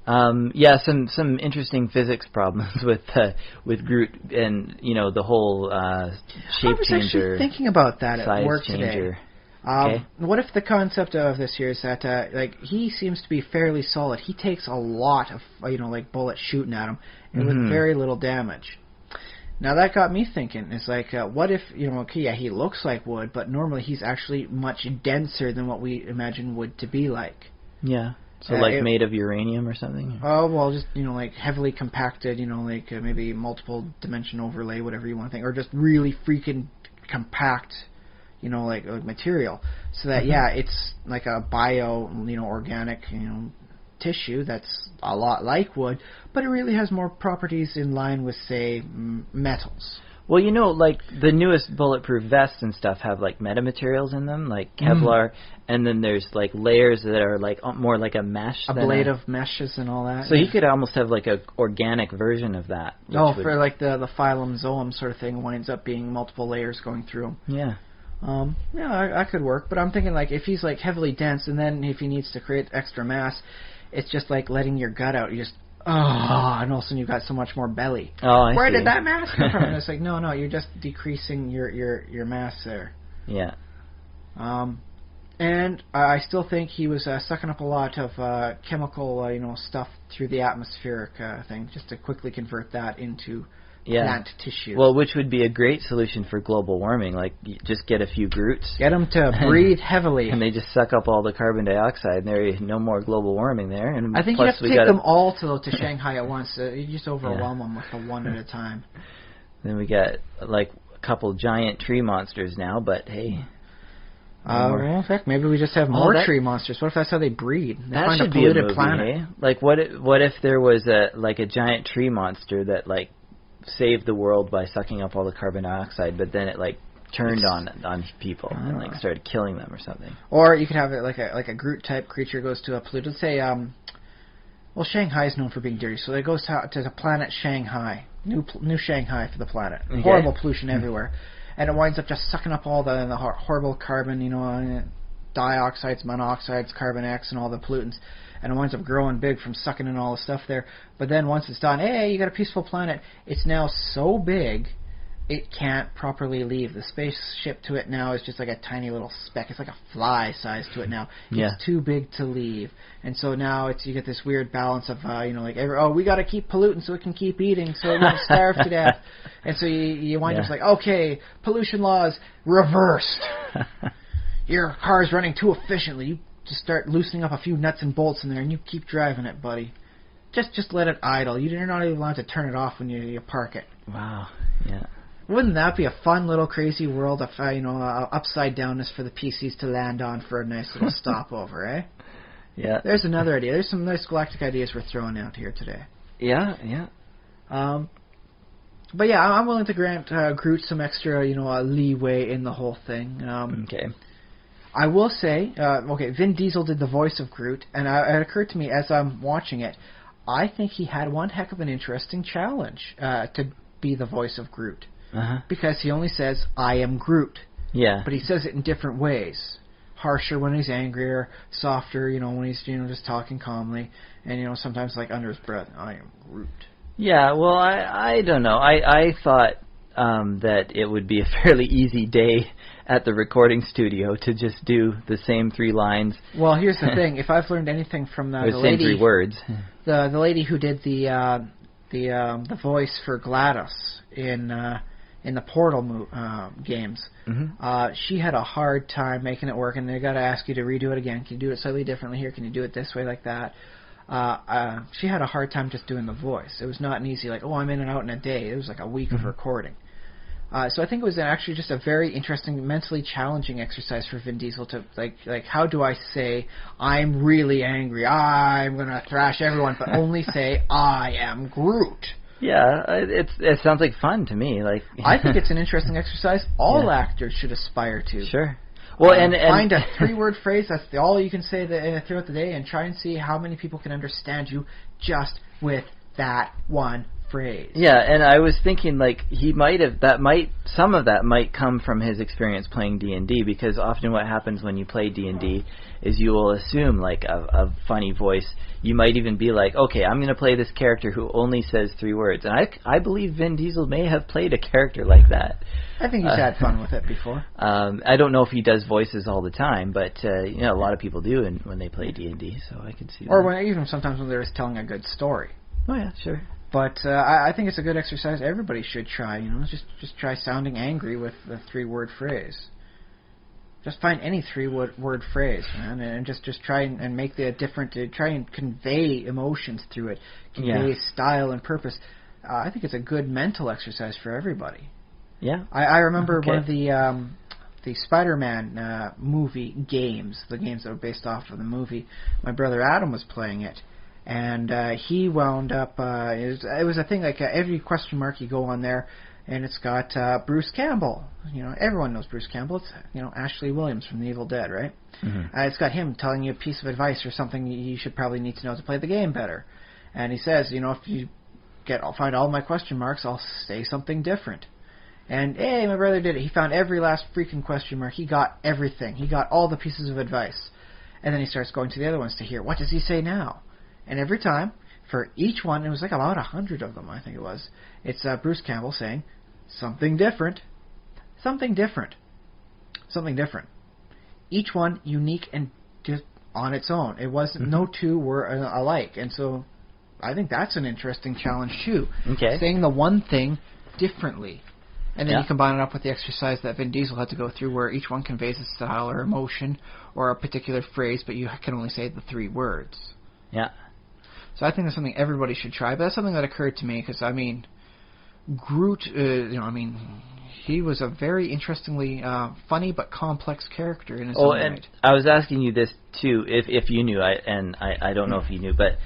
Some interesting physics problems with Groot and the whole shape changer. I was actually thinking about that at work changer. Today. What if the concept of this here is that he seems to be fairly solid. He takes a lot of bullets shooting at him and with very little damage. Now that got me thinking. It's like, what if he looks like wood, but normally he's actually much denser than what we imagine wood to be like. Yeah. So made of uranium or something? Oh, well, just, heavily compacted, maybe multiple dimension overlay, whatever you want to think, or just really freaking compact, material. So that, it's like a bio, organic, tissue that's a lot like wood, but it really has more properties in line with, say, metals. Well, the newest bulletproof vests and stuff have, metamaterials in them, like Kevlar, and then there's, layers that are, more like a mesh. A blade of meshes and all that. So you could almost have, a organic version of that. For, the phylum zoum sort of thing, winds up being multiple layers going through them. Yeah. I could work, but I'm thinking, if he's, heavily dense, and then if he needs to create extra mass, it's just like letting your gut out. You just... and all of a sudden you've got so much more belly. Where did that mass come from? And it's like, no, you're just decreasing your mass there. Yeah. And I still think he was sucking up a lot of chemical, stuff through the atmospheric thing, just to quickly convert that into plant tissue. Well, which would be a great solution for global warming. You just get a few Groots. Get them to breathe heavily. And they just suck up all the carbon dioxide, and there's no more global warming there. And I think you have to take them all to Shanghai at once. You just overwhelm them with the one at a time. Then we got, a couple giant tree monsters now, but hey... well, in fact, maybe we just have more tree monsters. What if that's how they breed? They that find should a polluted be a movie, planet. Eh? What if there was a giant tree monster that saved the world by sucking up all the carbon dioxide, but then it turned on people and started killing them or something. Or you could have it like a Groot type creature goes to a polluted. Say, well, Shanghai is known for being dirty, so it goes to the planet Shanghai, new Shanghai for the planet. Okay. Horrible pollution everywhere. And it winds up just sucking up all the horrible carbon, dioxides, monoxides, carbon X, and all the pollutants. And it winds up growing big from sucking in all the stuff there. But then once it's done, hey, you got a peaceful planet. It's now so big, it can't properly leave. The spaceship to it now is just like a tiny little speck. It's like a fly size to it now. It's too big to leave. And so now you get this weird balance of, we got to keep polluting so it can keep eating so it won't starve to death. And so you wind up okay, pollution laws reversed. Your car's running too efficiently. You just start loosening up a few nuts and bolts in there and you keep driving it, buddy. Just let it idle. You're not even allowed to turn it off when you park it. Wow, yeah. Wouldn't that be a fun little crazy world of, upside downness for the PCs to land on for a nice little stopover, eh? Yeah. There's another idea. There's some nice galactic ideas we're throwing out here today. Yeah. But yeah, I'm willing to grant Groot some extra, leeway in the whole thing. Okay. I will say, Vin Diesel did the voice of Groot, and it occurred to me as I'm watching it, I think he had one heck of an interesting challenge to be the voice of Groot. Because he only says, I am Groot. Yeah. But he says it in different ways. Harsher when he's angrier, softer, when he's, just talking calmly, and, sometimes under his breath, I am Groot. Yeah, well, I don't know. I thought that it would be a fairly easy day at the recording studio to just do the same 3 lines. Well, here's the thing. If I've learned anything from the lady... same 3 words. The lady who did the voice for GLaDOS in the Portal games, she had a hard time making it work, and they got to ask you to redo it again. Can you do it slightly differently here? Can you do it this way, like that? She had a hard time just doing the voice. It was not an easy, I'm in and out in a day. It was like a week of recording. So I think it was actually just a very interesting, mentally challenging exercise for Vin Diesel to, how do I say, I'm really angry, I'm going to thrash everyone, but only say, I am Groot. Yeah, it sounds like fun to me. I think it's an interesting exercise all actors should aspire to. Sure. Well, and find a 3-word phrase, that's all you can say throughout the day, and try and see how many people can understand you just with that one phrase. Yeah, and I was thinking like some of that might come from his experience playing D&D, because often what happens when you play D&D is you will assume like a funny voice. You might even be like, okay, I'm going to play this character who only says 3 words. And I believe Vin Diesel may have played a character like that. I think he's had fun with it before. I don't know if he does voices all the time, but a lot of people do when they play D&D, so I can see that. Or even sometimes when they're just telling a good story. Oh yeah, sure. But I think it's a good exercise everybody should try. Just try sounding angry with the 3-word phrase. Just find any 3-word phrase, man, and just try and make the different. Try and convey emotions through it, convey style and purpose. I think it's a good mental exercise for everybody. Yeah. I remember one of the Spider-Man movie games, the games that were based off of the movie. My brother Adam was playing it, and he wound up. It was a thing like every question mark you go on there, and it's got Bruce Campbell. Everyone knows Bruce Campbell. It's Ashley Williams from The Evil Dead, right? Mm-hmm. It's got him telling you a piece of advice or something you should probably need to know to play the game better. And he says, if you I'll find all my question marks, I'll say something different. And hey, my brother did it. He found every last freaking question mark. He got everything. He got all the pieces of advice. And then he starts going to the other ones to hear, what does he say now? And every time, for each one, it was like about 100 of them, I think it was. It's Bruce Campbell saying, something different, something different, something different. Each one unique and just on its own. It wasn't, no two were alike. And so I think that's an interesting challenge too. Okay. Saying the one thing differently. And then you combine it up with the exercise that Vin Diesel had to go through, where each one conveys a style or emotion or a particular phrase, but you can only say the 3 words. Yeah. So I think that's something everybody should try. But that's something that occurred to me because, Groot, he was a very interestingly funny but complex character in his own right. And I was asking you this too, if you knew, I don't know if you knew, but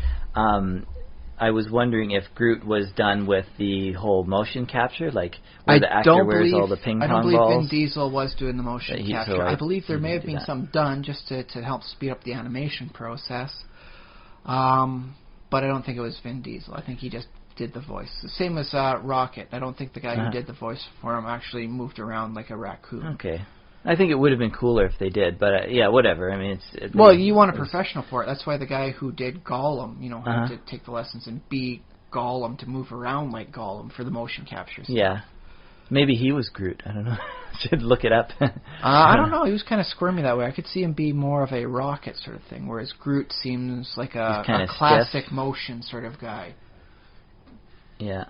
I was wondering if Groot was done with the whole motion capture, like where the actor wears all the ping pong balls. I don't believe Vin Diesel was doing the motion capture. I believe there may have been some done just to help speed up the animation process. But I don't think it was Vin Diesel. I think he just did the voice. The same as Rocket. I don't think the guy who did the voice for him actually moved around like a raccoon. Okay. I think it would have been cooler if they did, but whatever. I mean, you want a professional for it. That's why the guy who did Gollum, had to take the lessons and be Gollum to move around like Gollum for the motion capture stuff. Yeah. Maybe he was Groot. I don't know. Should look it up. I don't know. He was kind of squirmy that way. I could see him be more of a Rocket sort of thing, whereas Groot seems like a classic stiff motion sort of guy. Yeah.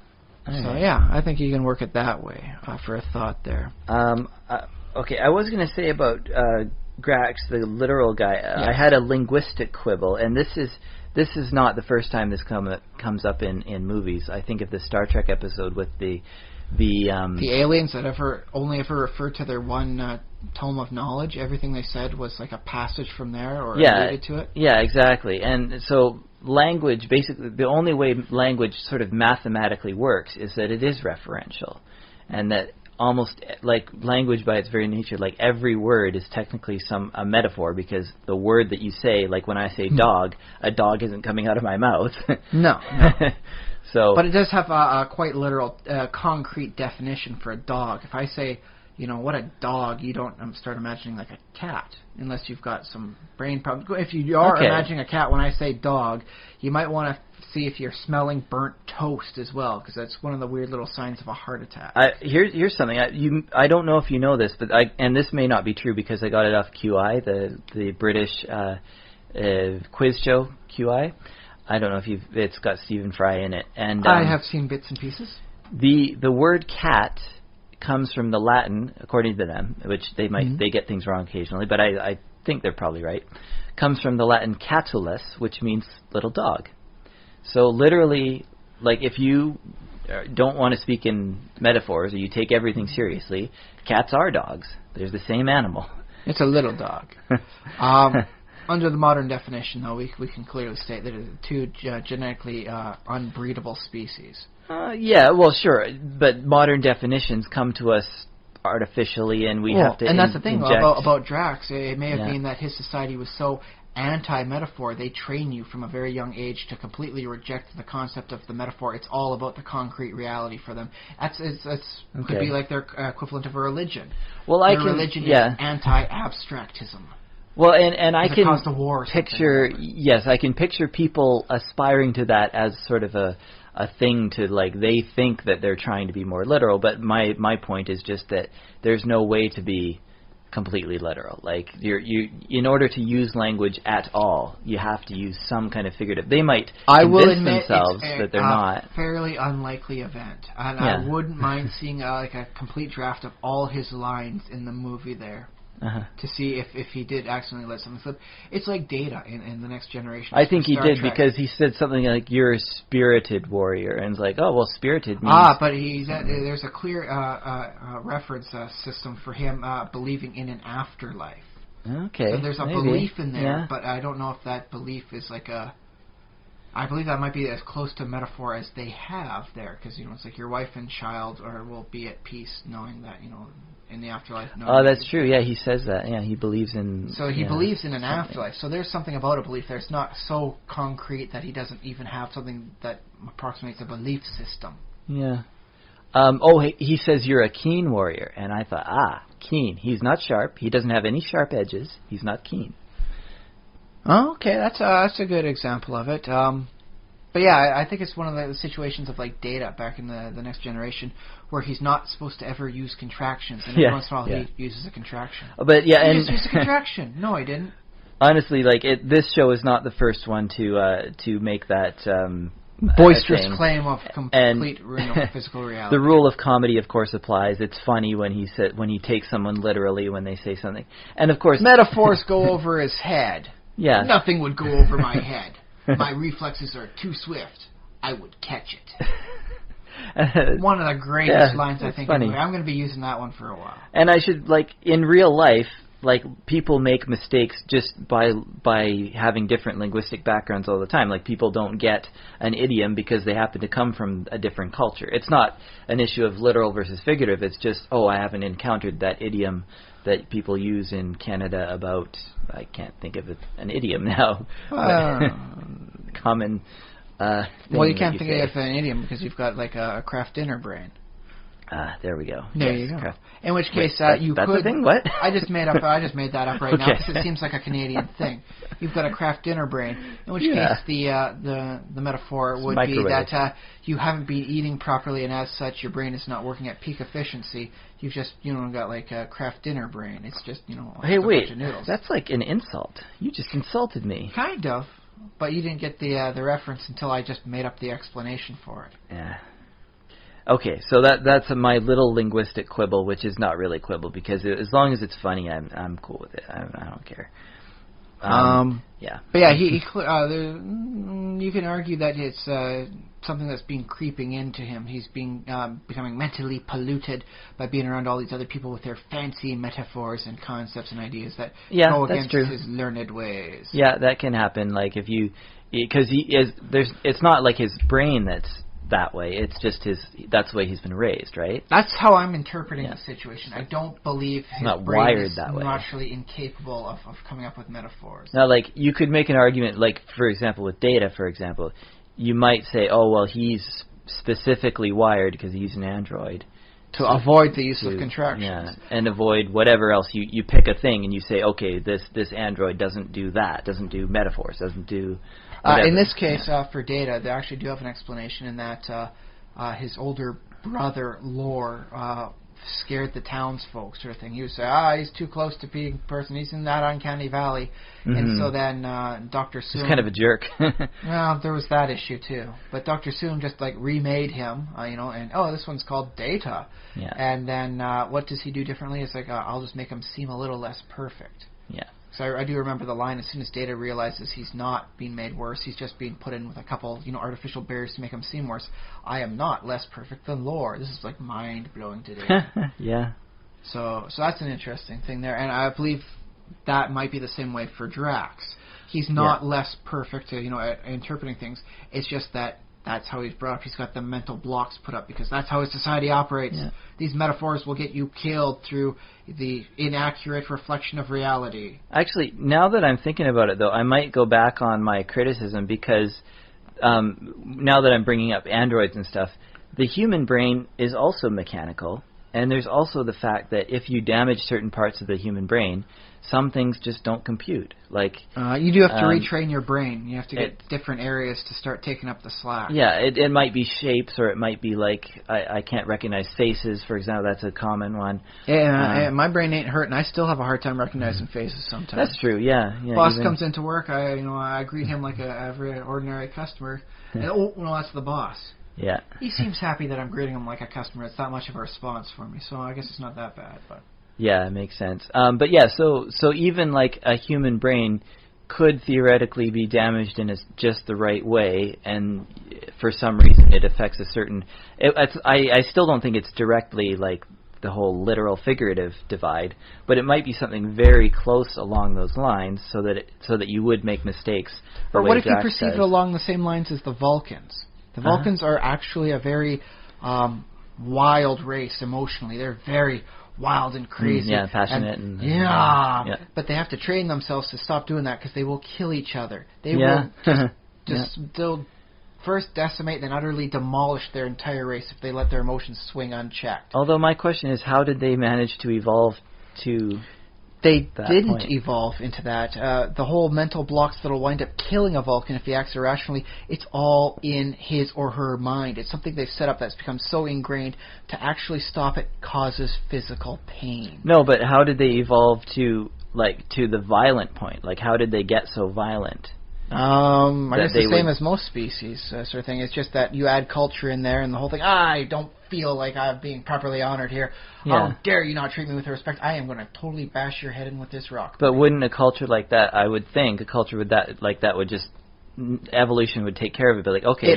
I think you can work it that way for a thought there. Okay, I was going to say about Grax, the literal guy. I had a linguistic quibble, and this is not the first time this comes up in movies. I think of the Star Trek episode with the aliens that only ever referred to their one tome of knowledge. Everything they said was like a passage from there or related to it. Yeah, exactly. And so language, basically, the only way language sort of mathematically works is that it is referential, and that almost like language by its very nature, like every word is technically a metaphor, because the word that you say, like when I say dog, a dog isn't coming out of my mouth. No. So, but it does have a quite literal, concrete definition for a dog. If I say, what a dog, you don't start imagining like a cat, unless you've got some brain problems. If you are imagining a cat when I say dog, you might want to see if you're smelling burnt toast as well, because that's one of the weird little signs of a heart attack. Here's something. I don't know if you know this, but and this may not be true because I got it off QI, the British quiz show QI. I don't know if it's got Stephen Fry in it. And I have seen bits and pieces. The word cat comes from the Latin, according to them, which they get things wrong occasionally, but I think they're probably right. Comes from the Latin catulus, which means little dog. So literally, like if you don't want to speak in metaphors or you take everything seriously, cats are dogs. They're the same animal. It's a little dog. Under the modern definition, though, we can clearly state that it's two genetically unbreedable species. Well, sure, but modern definitions come to us artificially, and we have to. And that's the thing about Drax. It may have been that his society was so anti-metaphor, they train you from a very young age to completely reject the concept of the metaphor. It's all about the concrete reality for them. Could be like their equivalent of a religion. Well, religion is anti-abstractism. Well, and I can picture, I can picture people aspiring to that as sort of a thing to, like, they think that they're trying to be more literal, but my point is just that there's no way to be completely literal. Like, you in order to use language at all, you have to use some kind of figurative. They might convince themselves that they're not. It's a fairly unlikely event, and I wouldn't mind seeing like a complete draft of all his lines in the movie there. To see if he did accidentally let something slip. It's like Data in The Next Generation. I think he did, because he said something like, "You're a spirited warrior," and it's like, oh, well, spirited means... but there's a clear reference system for him believing in an afterlife. Okay, so there's a belief in there, but I don't know if that belief is like a... I believe that might be as close to metaphor as they have there, because, it's like your wife and child will be at peace knowing that, in the afterlife. Oh, that's true. Yeah, he says that. Yeah, he believes in... So he believes in an afterlife. So there's something about a belief there. It's not so concrete that he doesn't even have something that approximates a belief system. Yeah. He says you're a keen warrior. And I thought, keen. He's not sharp. He doesn't have any sharp edges. He's not keen. Oh, okay. That's a good example of it. But yeah, I think it's one of the situations of like Data back in the Next Generation, where he's not supposed to ever use contractions, and every once in a while he uses a contraction. But yeah, he just used a contraction. No, he didn't. Honestly, like this show is not the first one to make that boisterous claim of complete physical reality. The rule of comedy, of course, applies. It's funny when he takes someone literally when they say something, and of course metaphors go over his head. Yeah, nothing would go over my head. My reflexes are too swift. I would catch it. One of the greatest lines, I think. Anyway. I'm going to be using that one for a while. And I should, like, in real life, like, people make mistakes just by having different linguistic backgrounds all the time. Like, people don't get an idiom because they happen to come from a different culture. It's not an issue of literal versus figurative. It's just, I haven't encountered that idiom that people use in Canada about, I can't think of an idiom now. Common thing. Well, you can't think of an idiom because you've got like a craft dinner brain. There we go. There you go. In which case, you that's could. A thing? What? I just made that up right now because it seems like a Canadian thing. You've got a craft dinner brain. In which case, the metaphor would be that you haven't been eating properly, and as such, your brain is not working at peak efficiency. You've just got like a craft dinner brain. It's just Hey, wait. A bunch of noodles. That's like an insult. You just insulted me. Kind of, but you didn't get the reference until I just made up the explanation for it. Yeah. Okay, so that's my little linguistic quibble, which is not really quibble, because as long as it's funny, I'm cool with it. I don't care. Yeah. But yeah, you can argue that it's something that's been creeping into him. He's being becoming mentally polluted by being around all these other people with their fancy metaphors and concepts and ideas that go against his learned ways. Yeah, that can happen. Like because it's not like his brain that's that way. It's just that's the way he's been raised, right? That's how I'm interpreting the situation. I don't believe his brain wired is that way. naturally incapable of coming up with metaphors. Now, like, you could make an argument, like, for example, with Data, for example, you might say, he's specifically wired because he's an android. To avoid the use of contractions. Yeah, and avoid whatever else. You pick a thing and you say, okay, this android doesn't do that, doesn't do metaphors, doesn't do... in this case, for Data, they actually do have an explanation in that his older brother, Lore, scared the townsfolk, sort of thing. He would say, he's too close to being a person. He's in that uncanny valley. Mm-hmm. And so then Dr. Soong... He's kind of a jerk. Well, there was that issue, too. But Dr. Soong just, like, remade him, and, this one's called Data. Yeah. And then what does he do differently? It's like, I'll just make him seem a little less perfect. Yeah. So I do remember the line, as soon as Data realizes he's not being made worse, he's just being put in with a couple, artificial barriers to make him seem worse. I am not less perfect than Lore. This is, like, mind-blowing to Data. Yeah. So that's an interesting thing there. And I believe that might be the same way for Drax. He's not less perfect at interpreting things. It's just that that's how he's brought up. He's got the mental blocks put up because that's how his society operates. Yeah. These metaphors will get you killed through the inaccurate reflection of reality. Actually, now that I'm thinking about it, though, I might go back on my criticism because now that I'm bringing up androids and stuff, the human brain is also mechanical, and there's also the fact that if you damage certain parts of the human brain, some things just don't compute. Like you do have to retrain your brain. You have to get different areas to start taking up the slack. Yeah, it might be shapes, or it might be like I can't recognize faces, for example. That's a common one. Yeah, my brain ain't hurt, and I still have a hard time recognizing faces sometimes. That's true. Yeah. Boss comes into work. I greet him like every ordinary customer. And, that's the boss. Yeah. He seems happy that I'm greeting him like a customer. It's not much of a response for me, so I guess it's not that bad. But yeah, it makes sense. But yeah, so even like a human brain could theoretically be damaged in just the right way, and for some reason it affects a certain. I still don't think it's directly like the whole literal figurative divide, but it might be something very close along those lines, so that you would make mistakes. Or what if you perceive it along the same lines as the Vulcans? The Vulcans are actually a very wild race emotionally. They're very wild and crazy. Yeah, passionate. But they have to train themselves to stop doing that because they will kill each other. They will they'll first decimate, then utterly demolish their entire race if they let their emotions swing unchecked. Although my question is, how did they manage to evolve to... They didn't evolve into that. The whole mental blocks that'll wind up killing a Vulcan if he acts irrationally, it's all in his or her mind. It's something they've set up that's become so ingrained, to actually stop it causes physical pain. No, but how did they evolve to the violent point? Like, how did they get so violent? I guess the same as most species, sort of thing. It's just that you add culture in there, and the whole thing, I don't feel like I'm being properly honored here. Yeah. How dare you not treat me with respect? I am going to totally bash your head in with this rock. But wouldn't a culture like that, I would think, a culture with that would just, evolution would take care of it. But like, okay, you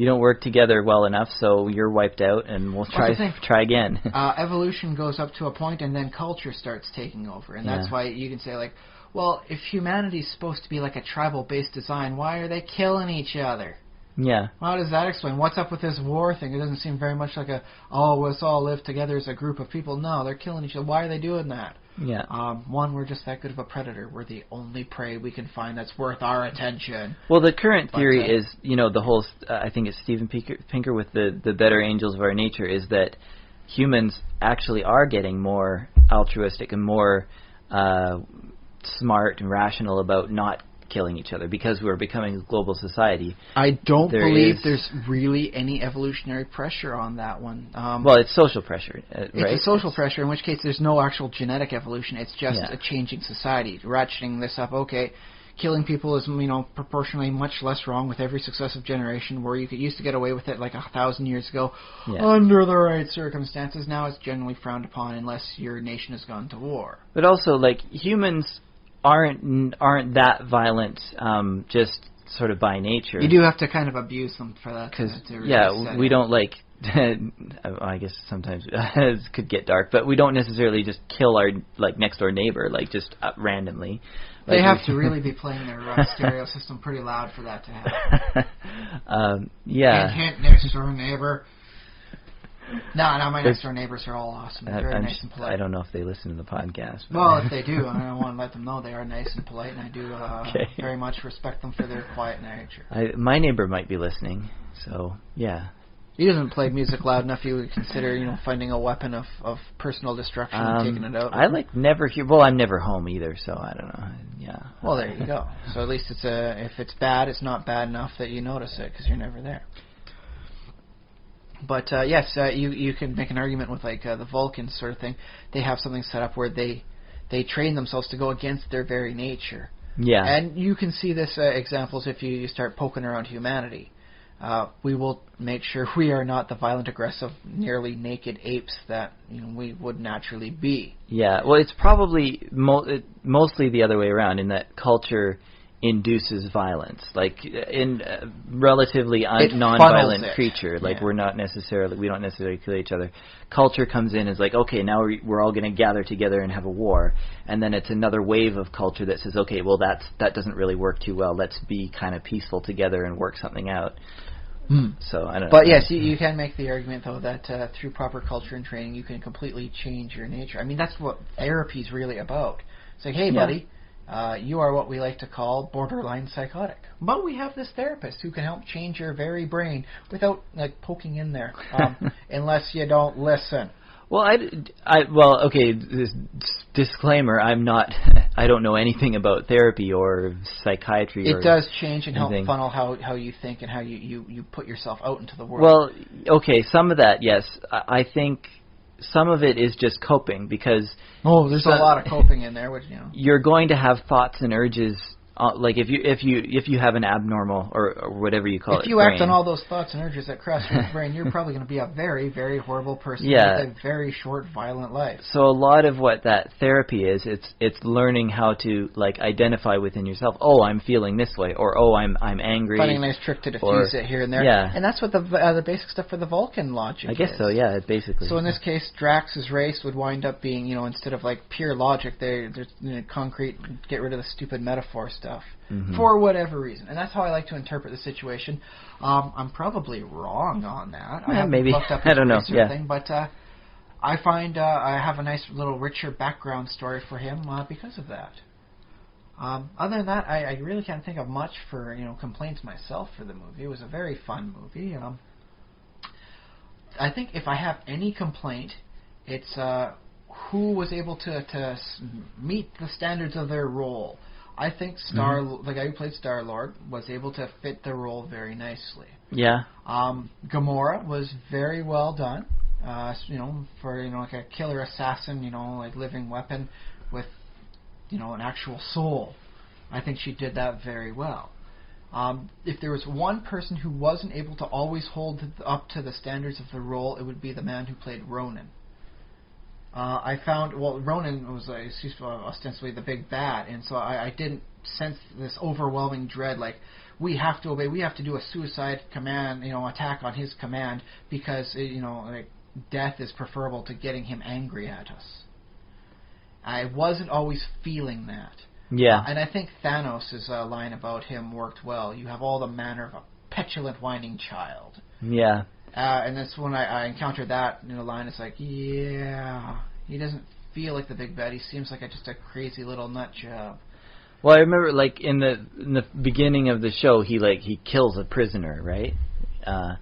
don't work together well enough, so you're wiped out, and we'll try again. Evolution goes up to a point, and then culture starts taking over, and that's why you can say, like, well, if humanity's supposed to be like a tribal-based design, why are they killing each other? Yeah. How does that explain? What's up with this war thing? It doesn't seem very much like let's all live together as a group of people. No, they're killing each other. Why are they doing that? Yeah. One, we're just that good of a predator. We're the only prey we can find that's worth our attention. Well, the current theory is, the whole, I think it's Steven Pinker with the better angels of our nature, is that humans actually are getting more altruistic and more smart and rational about not killing each other because we're becoming a global society. I don't believe there's really any evolutionary pressure on that one. Well, it's social pressure, right? It's a social pressure, in which case there's no actual genetic evolution. It's just a changing society. Ratcheting this up, okay, killing people is, proportionally much less wrong with every successive generation, where you used to get away with it like 1,000 years ago under the right circumstances. Now it's generally frowned upon unless your nation has gone to war. But also, like, humans aren't that violent, just sort of by nature. You do have to kind of abuse them for that. Because we don't like. I guess sometimes it could get dark, but we don't necessarily just kill our next door neighbor just randomly. They have to really be playing their stereo system pretty loud for that to happen. Hint, next door neighbor. No, my next door neighbors are all awesome. They're very nice and polite. I don't know if they listen to the podcast. Well, if they do, I want to let them know they are nice and polite, and I do very much respect them for their quiet nature. My neighbor might be listening, so yeah. He doesn't play music loud enough. You would consider, finding a weapon of personal destruction and taking it out. I never hear. Well, I'm never home either, so I don't know. Yeah. Well, there you go. So at least if it's bad, it's not bad enough that you notice it because you're never there. But yes, you can make an argument with the Vulcans sort of thing. They have something set up where they train themselves to go against their very nature. Yeah. And you can see this examples if you start poking around humanity. We will make sure we are not the violent, aggressive, nearly naked apes that we would naturally be. Yeah. Well, it's probably mostly the other way around, in that culture induces violence, like in relatively non-violent creature. Like we don't necessarily kill each other. Culture comes in as like, okay, now we're all going to gather together and have a war, and then it's another wave of culture that says, okay, well that doesn't really work too well. Let's be kind of peaceful together and work something out. So I don't know. But yes, you can make the argument though that through proper culture and training, you can completely change your nature. I mean, that's what therapy is really about. It's like, hey, buddy. You are what we like to call borderline psychotic. But we have this therapist who can help change your very brain without like poking in there, unless you don't listen. Well, okay, this disclaimer, I don't know anything about therapy or psychiatry. It does change and help funnel how you think and how you put yourself out into the world. Well, okay, some of that, yes. I think some of it is just coping, because there's a lot of coping in there, which you're going to have thoughts and urges. Like if you have an abnormal or whatever you call it, if you act on all those thoughts and urges that cross your brain, you're probably going to be a very, very horrible person with a very short, violent life. So a lot of what that therapy is, it's learning how to like identify within yourself. Oh, I'm feeling this way, or oh, I'm angry. Finding a nice trick to diffuse it here and there. Yeah, and that's what the basic stuff for the Vulcan logic. I guess so. Yeah, basically. So in this case, Drax's race would wind up being, instead of like pure logic, there's concrete. Get rid of the stupid metaphor stuff. For whatever reason. And that's how I like to interpret the situation. I'm probably wrong on that. I haven't maybe. Looked up I don't know. Thing, but I find I have a nice little richer background story for him because of that. Other than that, I really can't think of much for complaints myself for the movie. It was a very fun movie. I think if I have any complaint, it's who was able to meet the standards of their role. I think the guy who played Star-Lord was able to fit the role very nicely. Yeah. Gamora was very well done. For like a killer assassin, like living weapon with an actual soul. I think she did that very well. If there was one person who wasn't able to always hold up to the standards of the role, it would be the man who played Ronan. I found, Ronan was ostensibly the big bad, and so I didn't sense this overwhelming dread, like, we have to obey, we have to do a suicide command, attack on his command, because, like, death is preferable to getting him angry at us. I wasn't always feeling that. Yeah. And I think Thanos' line about him worked well. You have all the manner of a petulant, whining child. Yeah. And that's when I encountered that line. It's like, yeah, he doesn't feel like the big bad. He seems like just a crazy little nut job. Well, I remember like in the beginning of the show, he kills a prisoner, right?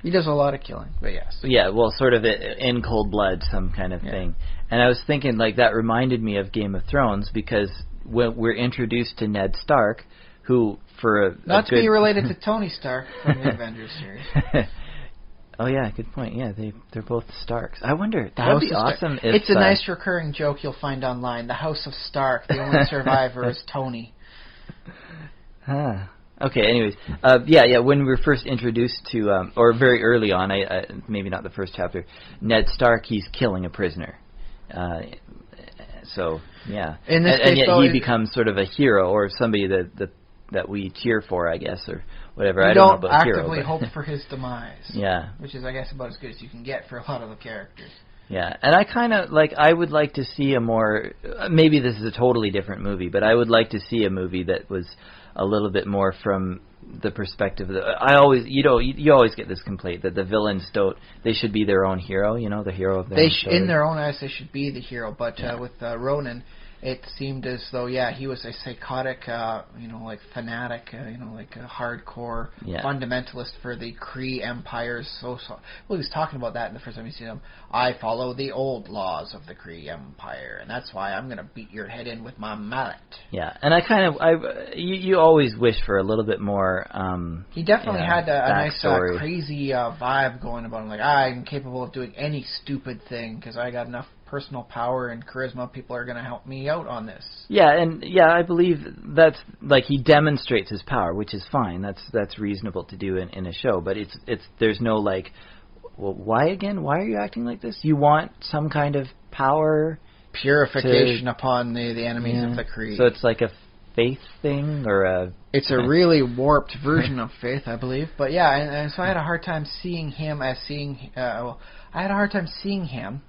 He does a lot of killing, but yes. Yeah, well, sort of in cold blood, some kind of thing. And I was thinking like that reminded me of Game of Thrones, because when we're introduced to Ned Stark, who for not to be related to Tony Stark from the Avengers series. Oh yeah, good point. Yeah, they're both Starks. I wonder, that would be awesome if... It's a nice recurring joke you'll find online. The House of Stark, the only survivor is Tony. Okay, anyways. When we were first introduced to, or very early on, maybe not the first chapter, Ned Stark, he's killing a prisoner. So, yeah. And yet he becomes sort of a hero, or somebody that we cheer for, I guess, or whatever. I don't know about hero. Actively hope for his demise. Yeah. Which is, I guess, about as good as you can get for a lot of the characters. Yeah, and I kind of, I would like to see a more, maybe this is a totally different movie, but I would like to see a movie that was a little bit more from the perspective of you always get this complaint that the villains they should be their own hero, the hero of their own story. In their own eyes, they should be the hero, but with Ronan, it seemed as though, he was a psychotic, like fanatic, like a hardcore fundamentalist for the Kree Empire's well, he was talking about that in the first time you see him. I follow the old laws of the Kree Empire, and that's why I'm going to beat your head in with my mallet. Yeah, and you always wish for a little bit more. He definitely had a nice, crazy vibe going about him. Like, I'm capable of doing any stupid thing because I got enough personal power and charisma. People are going to help me out on this. Yeah, and I believe that's like he demonstrates his power, which is fine. That's reasonable to do in a show, but it's there's no like, well, why again? Why are you acting like this? You want some kind of power, purification upon the enemies of the Kree. So it's like faith thing or a... It's a really warped version of faith, I believe. But yeah, and so I had a hard time seeing him as seeing... I had a hard time seeing him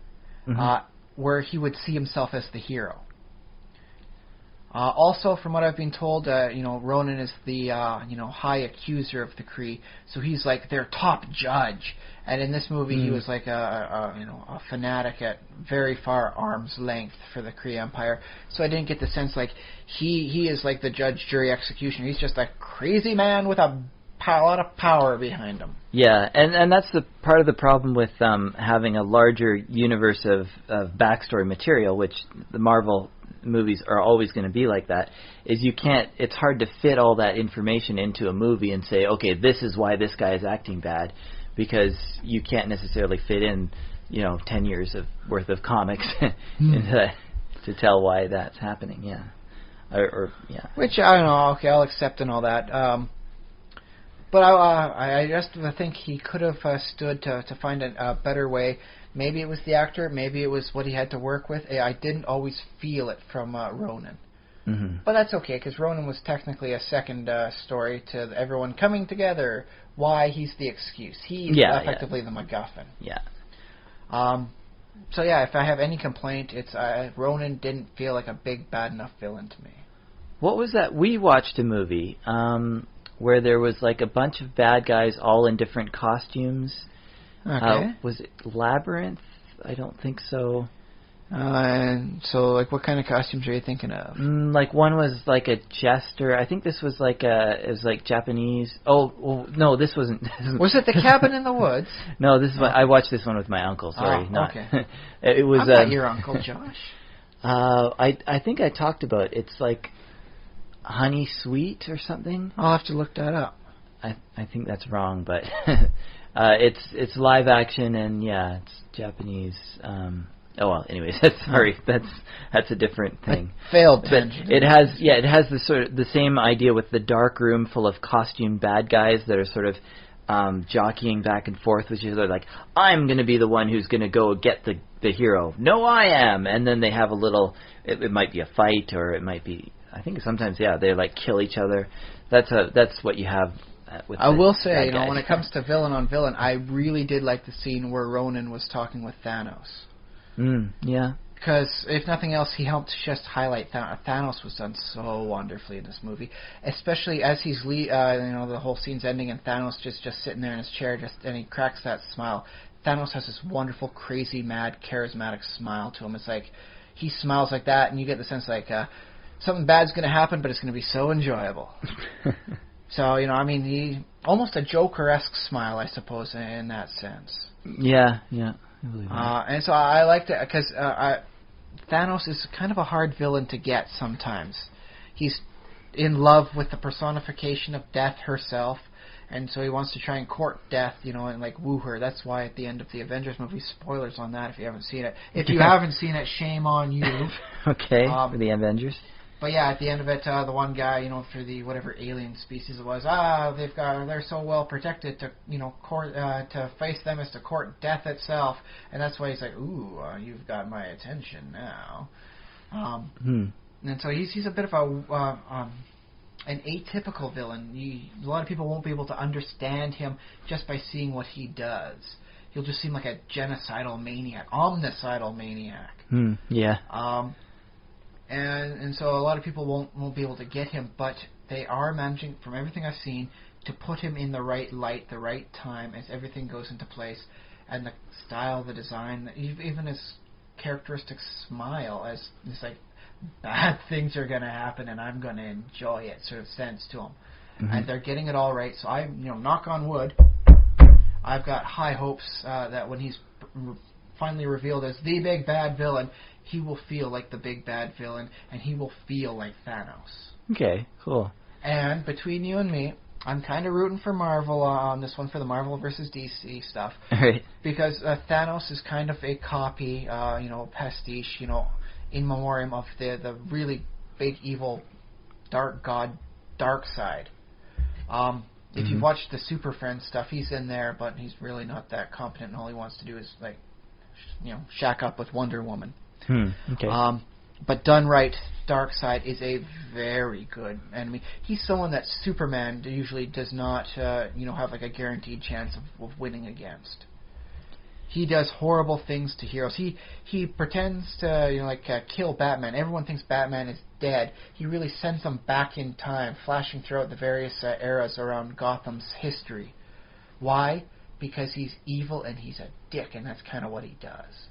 where he would see himself as the hero. Also, from what I've been told, Ronan is the high accuser of the Kree, so he's like their top judge. And in this movie, he was like a fanatic at very far arm's length for the Kree Empire. So I didn't get the sense like he is like the judge, jury, executioner. He's just a crazy man with a lot of power behind him. Yeah, and that's the part of the problem with having a larger universe of backstory material, which the Marvel movies are always going to be like that, is it's hard to fit all that information into a movie and say, okay, this is why this guy is acting bad, because you can't necessarily fit in, 10 years worth of comics to tell why that's happening, yeah. Yeah. Which, I don't know, okay, I'll accept and all that. But I just think he could have stood to find a better way. Maybe it was the actor, maybe it was what he had to work with. I didn't always feel it from Ronan. Mm-hmm. But that's okay, because Ronan was technically a second story to everyone coming together. Why he's the excuse. He's effectively the MacGuffin. Yeah. So yeah, if I have any complaint, it's Ronan didn't feel like a big, bad enough villain to me. What was that? We watched a movie where there was like a bunch of bad guys all in different costumes. Okay. Was it Labyrinth? I don't think so. So, like, what kind of costumes are you thinking of? Like, one was like a jester. I think this was like it was like Japanese. Oh, well, no, this wasn't. Was it the Cabin in the Woods? No, this is I watched this one with my uncle. Sorry, okay. It was. I'm not your uncle, Josh. I think I talked about it's like Honey Sweet or something. I'll have to look that up. I think that's wrong, but it's live action and yeah, it's Japanese. Oh well, anyways, sorry, that's a different thing. Failed tangent. It has the sort of the same idea with the dark room full of costume bad guys that are sort of jockeying back and forth with each other, like, I'm going to be the one who's going to go get the hero. No, I am. And then they have a little. It might be a fight, or it might be. I think sometimes, they like kill each other. That's what you have. I will say, when it comes to villain on villain, I really did like the scene where Ronan was talking with Thanos. Yeah. Because, if nothing else, he helped just highlight Thanos was done so wonderfully in this movie. Especially as he's, the whole scene's ending and Thanos just sitting there in his chair, and he cracks that smile. Thanos has this wonderful, crazy, mad, charismatic smile to him. It's like, he smiles like that, and you get the sense like, something bad's going to happen, but it's going to be so enjoyable. So, he almost a Joker-esque smile, I suppose, in that sense. Yeah. I believe that. And so I liked it because Thanos is kind of a hard villain to get sometimes. He's in love with the personification of death herself, and so he wants to try and court death, and like woo her. That's why at the end of the Avengers movie, spoilers on that if you haven't seen it. If you haven't seen it, shame on you. Okay, for the Avengers. But yeah, at the end of it, the one guy, for the whatever alien species it was, they're so well protected to, court, to face them is to court death itself, and that's why he's like, ooh, you've got my attention now. And so he's a bit of an atypical villain. A lot of people won't be able to understand him just by seeing what he does. He'll just seem like a genocidal maniac, omnicidal maniac. Yeah. And so a lot of people won't be able to get him, but they are managing, from everything I've seen, to put him in the right light, the right time, as everything goes into place, and the style, the design, even his characteristic smile, as it's like, bad things are going to happen, and I'm going to enjoy it, sort of sense to him. Mm-hmm. And they're getting it all right, so I, knock on wood, I've got high hopes that when he's finally revealed as the big bad villain, he will feel like the big bad villain, and he will feel like Thanos. Okay, cool. And between you and me, I'm kind of rooting for Marvel on this one, for the Marvel versus DC stuff. Right. Because Thanos is kind of a copy, pastiche, in memoriam of the really big evil dark god Darkseid. If you watch the Super Friends stuff, he's in there, but he's really not that competent, and all he wants to do is, like, shack up with Wonder Woman. Okay. But done right, Darkseid is a very good enemy. He's someone that Superman usually does not, have like a guaranteed chance of winning against. He does horrible things to heroes. He pretends to, kill Batman. Everyone thinks Batman is dead. He really sends them back in time, flashing throughout the various eras around Gotham's history. Why? Because he's evil and he's a dick, and that's kind of what he does.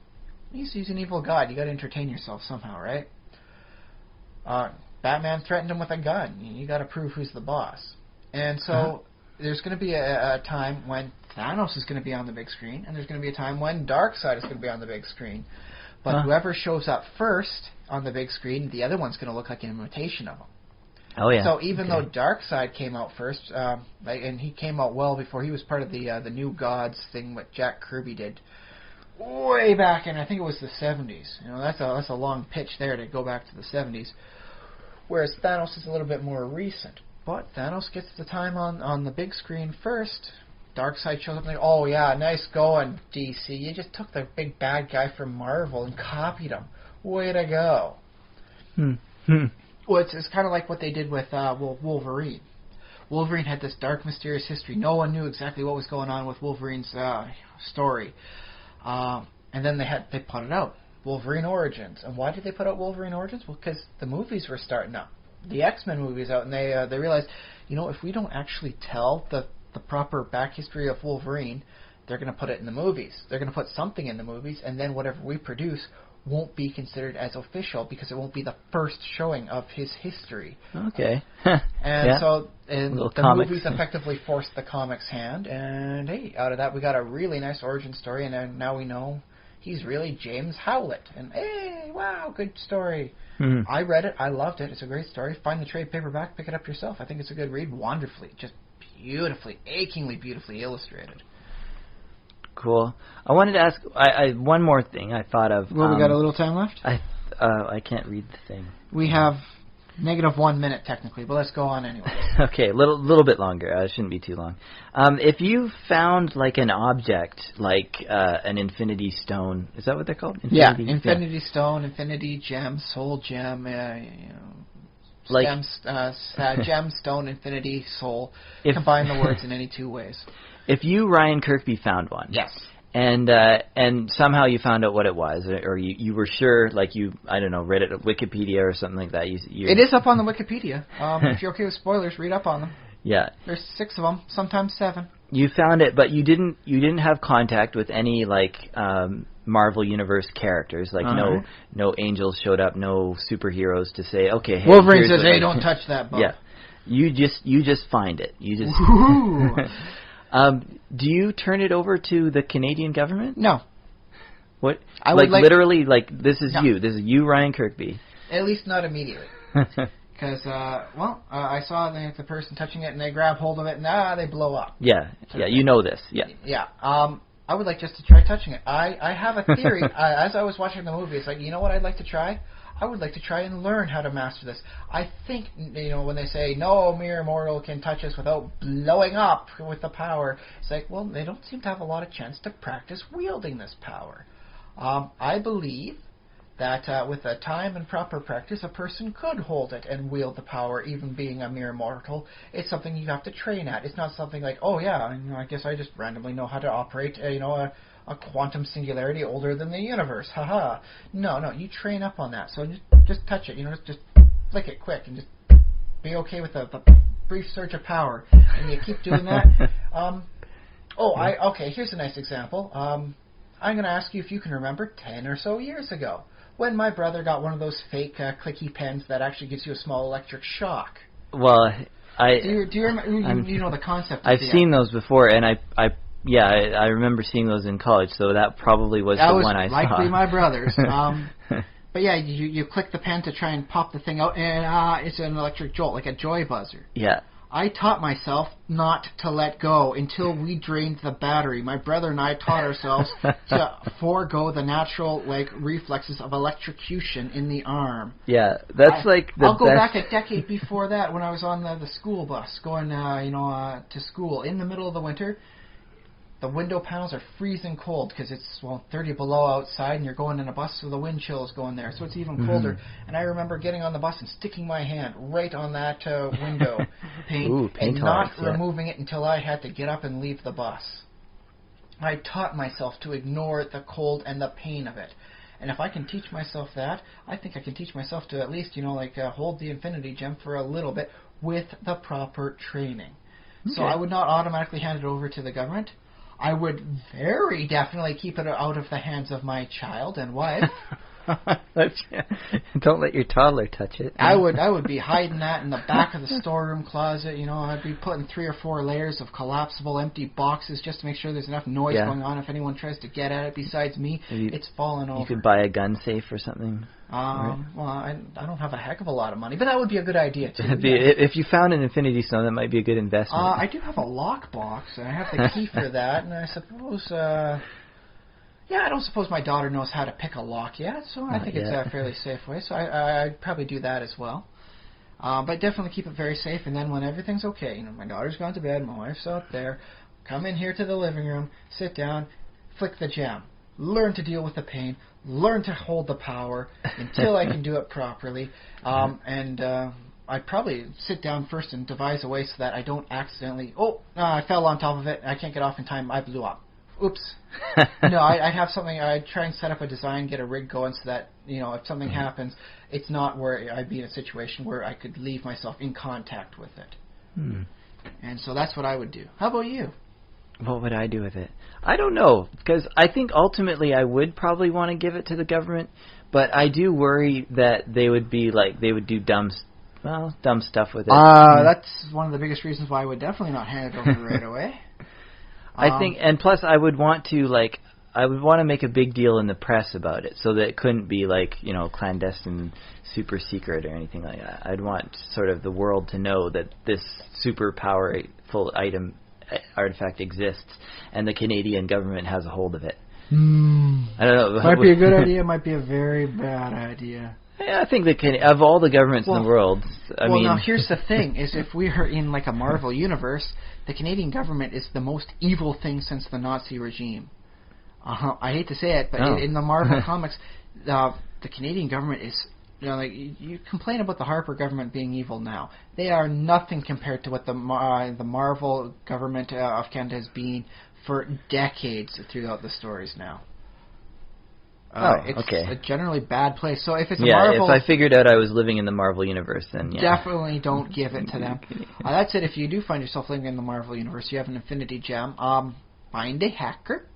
He's an evil god. You got to entertain yourself somehow, right? Batman threatened him with a gun. You got to prove who's the boss. And so there's going to be a time when Thanos is going to be on the big screen, and there's going to be a time when Darkseid is going to be on the big screen. But whoever shows up first on the big screen, the other one's going to look like an imitation of him. Oh yeah. So even though Darkseid came out first, and he came out well before he was part of the New Gods thing, what Jack Kirby did way back in, I think it was the 70s. That's a long pitch there to go back to the 70s. Whereas Thanos is a little bit more recent. But Thanos gets the time on the big screen first. Darkseid shows up and like, oh yeah, nice going, DC. You just took the big bad guy from Marvel and copied him. Way to go. Well, it's kind of like what they did with Wolverine. Wolverine had this dark, mysterious history. No one knew exactly what was going on with Wolverine's story. And then they put it out. Wolverine Origins. And why did they put out Wolverine Origins? Well, because the movies were starting up. The X-Men movies out, and they realized, if we don't actually tell the proper back history of Wolverine, they're going to put it in the movies. They're going to put something in the movies, and then whatever we produce won't be considered as official because it won't be the first showing of his history. Okay. So the comics. movies effectively forced the comics' hand, and hey, out of that we got a really nice origin story, and then now we know he's really James Howlett. And hey, wow, good story. I read it. I loved it. It's a great story. Find the trade paperback. Pick it up yourself. I think it's a good read. Wonderfully, just beautifully, achingly beautifully illustrated. Cool. I wanted to ask one more thing I thought of. Well, we got a little time left? I can't read the thing. We have -1 minute technically, but let's go on anyway. Okay, a little bit longer. It shouldn't be too long. If you found like an object, like an Infinity Stone, is that what they're called? Infinity Stone, Infinity Gem, Soul Gem, Gem, Stone, Infinity, Soul. Combine the words in any two ways. If you, Ryan Kirkby, found one. Yes. And somehow you found out what it was, or you were sure, like read it at Wikipedia or something like that. It is up on the Wikipedia. If you're okay with spoilers, read up on them. Yeah. There's 6 of them, sometimes 7. You found it, but you didn't have contact with any Marvel Universe characters. No angels showed up, no superheroes to say, okay. Hey, Wolverine says, "Hey, don't touch that book." Yeah. You just find it. You just. Do you turn it over to the Canadian government? No. What? I would literally, this is you. This is you, Ryan Kirkby. At least not immediately. Because, I saw the person touching it, and they grab hold of it, and they blow up. Yeah, you know this. Yeah. Yeah. I would like just to try touching it. I have a theory. As I was watching the movie, it's like, you know what I'd like to try? I would like to try and learn how to master this. I think, when they say, no mere mortal can touch us without blowing up with the power, it's like, well, they don't seem to have a lot of chance to practice wielding this power. I believe that with the time and proper practice, a person could hold it and wield the power, even being a mere mortal. It's something you have to train at. It's not something like, oh yeah, I guess I just randomly know how to operate, a quantum singularity older than the universe. Haha. No, you train up on that. So just touch it. Just flick it quick and just be okay with the brief surge of power. And you keep doing that. Okay, here's a nice example. I'm going to ask you if you can remember 10 or so years ago when my brother got one of those fake clicky pens that actually gives you a small electric shock. Well, do you remember? You know the concept. I've seen those before, and I remember seeing those in college, so that probably was the one I saw. That was likely my brother's. But yeah, you click the pen to try and pop the thing out, and it's an electric jolt, like a joy buzzer. Yeah. I taught myself not to let go until we drained the battery. My brother and I taught ourselves to forego the natural reflexes of electrocution in the arm. Yeah, that's I'll go back a decade before that when I was on the school bus going to school in the middle of the winter. the window panels are freezing cold because it's 30 below outside, and you're going in a bus, so the wind chill is going there, so it's even colder. And I remember getting on the bus and sticking my hand right on that window pane and not removing it until I had to get up and leave the bus. I taught myself to ignore the cold and the pain of it. And if I can teach myself that, I think I can teach myself to at least, hold the infinity gem for a little bit with the proper training. Okay. So I would not automatically hand it over to the government. I would very definitely keep it out of the hands of my child and wife. Don't let your toddler touch it. I would be hiding that in the back of the storeroom closet. I'd be putting 3 or 4 layers of collapsible empty boxes just to make sure there's enough noise going on if anyone tries to get at it besides me. It's falling over. You could buy a gun safe or something. Right? Well, I don't have a heck of a lot of money, but that would be a good idea too. If you found an Infinity Stone, that might be a good investment. I do have a lockbox, and I have the key for that, and I suppose... I don't suppose my daughter knows how to pick a lock yet, so I think it's a fairly safe way. So I'd probably do that as well. But definitely keep it very safe, and then when everything's okay, my daughter's gone to bed, my wife's out there, come in here to the living room, sit down, flick the gem. Learn to deal with the pain, learn to hold the power until I can do it properly. I'd probably sit down first and devise a way so that I don't accidentally, I fell on top of it, I can't get off in time, I blew up. Oops. No, I'd have something, I'd try and set up a design, get a rig going so that, if something happens, it's not where I'd be in a situation where I could leave myself in contact with it. And so that's what I would do. How about you? What would I do with it? I don't know, because I think ultimately I would probably want to give it to the government, but I do worry that they would be they would do dumb stuff with it. That's one of the biggest reasons why I would definitely not hand it over right away. I think, and plus I would want to make a big deal in the press about it, so that it couldn't be clandestine, super secret or anything like that. I'd want sort of the world to know that this super powerful artifact exists, and the Canadian government has a hold of it. I don't know. Might be a good idea, might be a very bad idea. Yeah, I think of all the governments in the world, now here's the thing, is if we are in a Marvel universe, the Canadian government is the most evil thing since the Nazi regime. I hate to say it, but in the Marvel comics, the Canadian government is, you complain about the Harper government being evil now. They are nothing compared to what the Marvel government of Canada has been for decades throughout the stories now. It's a generally bad place. So if it's a Marvel... if I figured out I was living in the Marvel universe, then definitely don't give it to them. That's it. If you do find yourself living in the Marvel universe, you have an Infinity Gem, find a hacker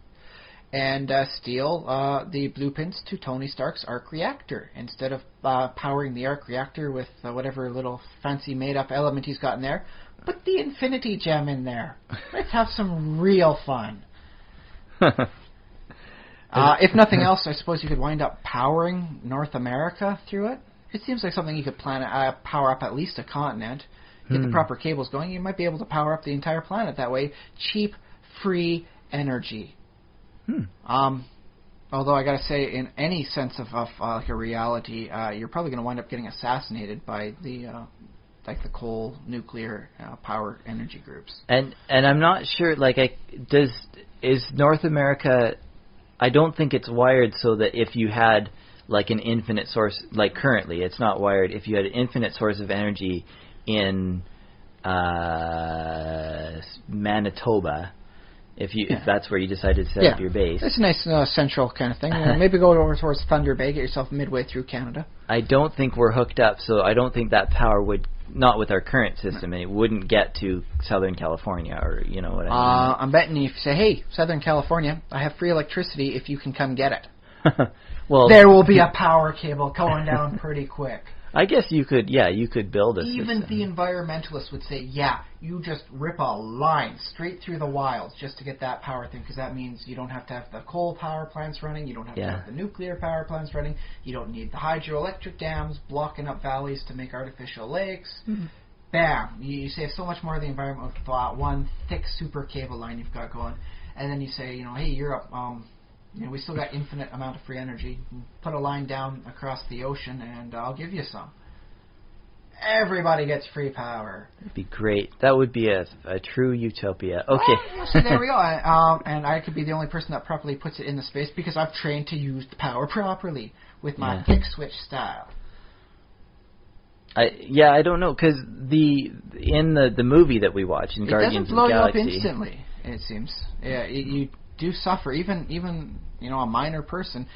and steal the blueprints to Tony Stark's arc reactor. Instead of powering the arc reactor with whatever little fancy made-up element he's got in there, put the Infinity Gem in there. Let's have some real fun. If nothing else, I suppose you could wind up powering North America through it. It seems like something you could power up at least a continent. Get the proper cables going. You might be able to power up the entire planet that way. Cheap, free energy. Although I gotta say, in any sense of a reality, you're probably going to wind up getting assassinated by the coal, nuclear power energy groups. And I'm not sure. Is North America? I don't think it's wired so that if you had an infinite source, currently, it's not wired. If you had an infinite source of energy in Manitoba, if that's where you decided to set up your base. It's a nice central kind of thing. Maybe go over towards Thunder Bay, get yourself midway through Canada. I don't think we're hooked up, so I don't think that power would, not with our current system, and it wouldn't get to Southern California, or you know what I mean. I'm betting if you say, hey, Southern California, I have free electricity if you can come get it. Well, there will be a power cable going down pretty quick. I guess you could build a Even system. the environmentalists would say, you just rip a line straight through the wilds just to get that power thing, because that means you don't have to have the coal power plants running, you don't have to have the nuclear power plants running, you don't need the hydroelectric dams blocking up valleys to make artificial lakes. Mm-hmm. Bam! You save so much more of the environment with one thick super cable line you've got going, and then you say, hey, Europe, we still got infinite amount of free energy. Put a line down across the ocean, and I'll give you some. everybody gets free power. That'd be great. That would be a true utopia. Okay. Well, so there we go. And I could be the only person that properly puts it in the space because I've trained to use the power properly with my kick switch style. I don't know, because in the movie that we watch in Guardians of the Galaxy, it doesn't blow you up instantly. It seems. Yeah, you do suffer. Even a minor person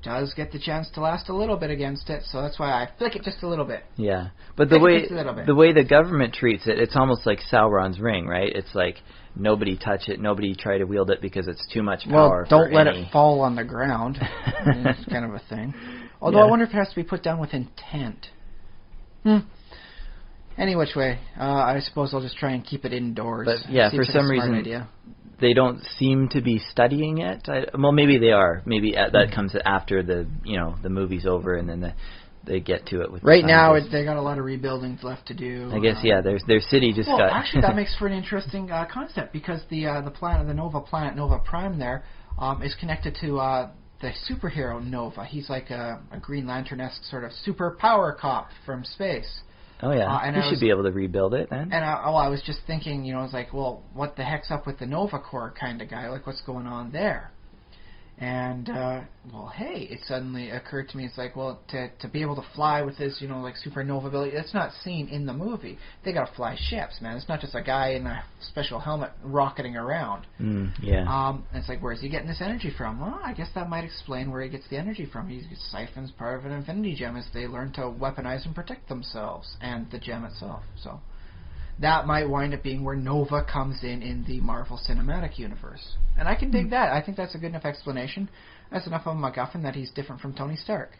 does get the chance to last a little bit against it. So that's why I flick it just a little bit. Yeah, but the way the government treats it, it's almost like Sauron's ring, right? It's like nobody touch it, nobody try to wield it because it's too much power. Well, don't let it fall on the ground. It's kind of a thing. Although I wonder if it has to be put down with intent. Any which way, I suppose I'll just try and keep it indoors. But yeah, for some reason, they don't seem to be studying it. Well, maybe they are. Maybe that comes after the movie's over, and then they get to it with. Right now, they got a lot of rebuilding left to do. I guess their city just got. Well, actually, that makes for an interesting concept because the planet, the Nova planet, Nova Prime, there is connected to the superhero Nova. He's like a Green Lantern-esque sort of super power cop from space. Oh, yeah. And you should be able to rebuild it, then. And I was just thinking, I was like, well, what the heck's up with the Nova Corps kind of guy? Like, what's going on there? And, hey, it suddenly occurred to me, it's like, well, to be able to fly with this, like, supernova ability, that's not seen in the movie. They got to fly ships, man. It's not just a guy in a special helmet rocketing around. Yeah. And it's like, where's he getting this energy from? Well, I guess that might explain where he gets the energy from. He siphons part of an infinity gem as they learn to weaponize and protect themselves and the gem itself. So that might wind up being where Nova comes in the Marvel Cinematic Universe. And I can dig that. I think that's a good enough explanation. That's enough of a MacGuffin that he's different from Tony Stark.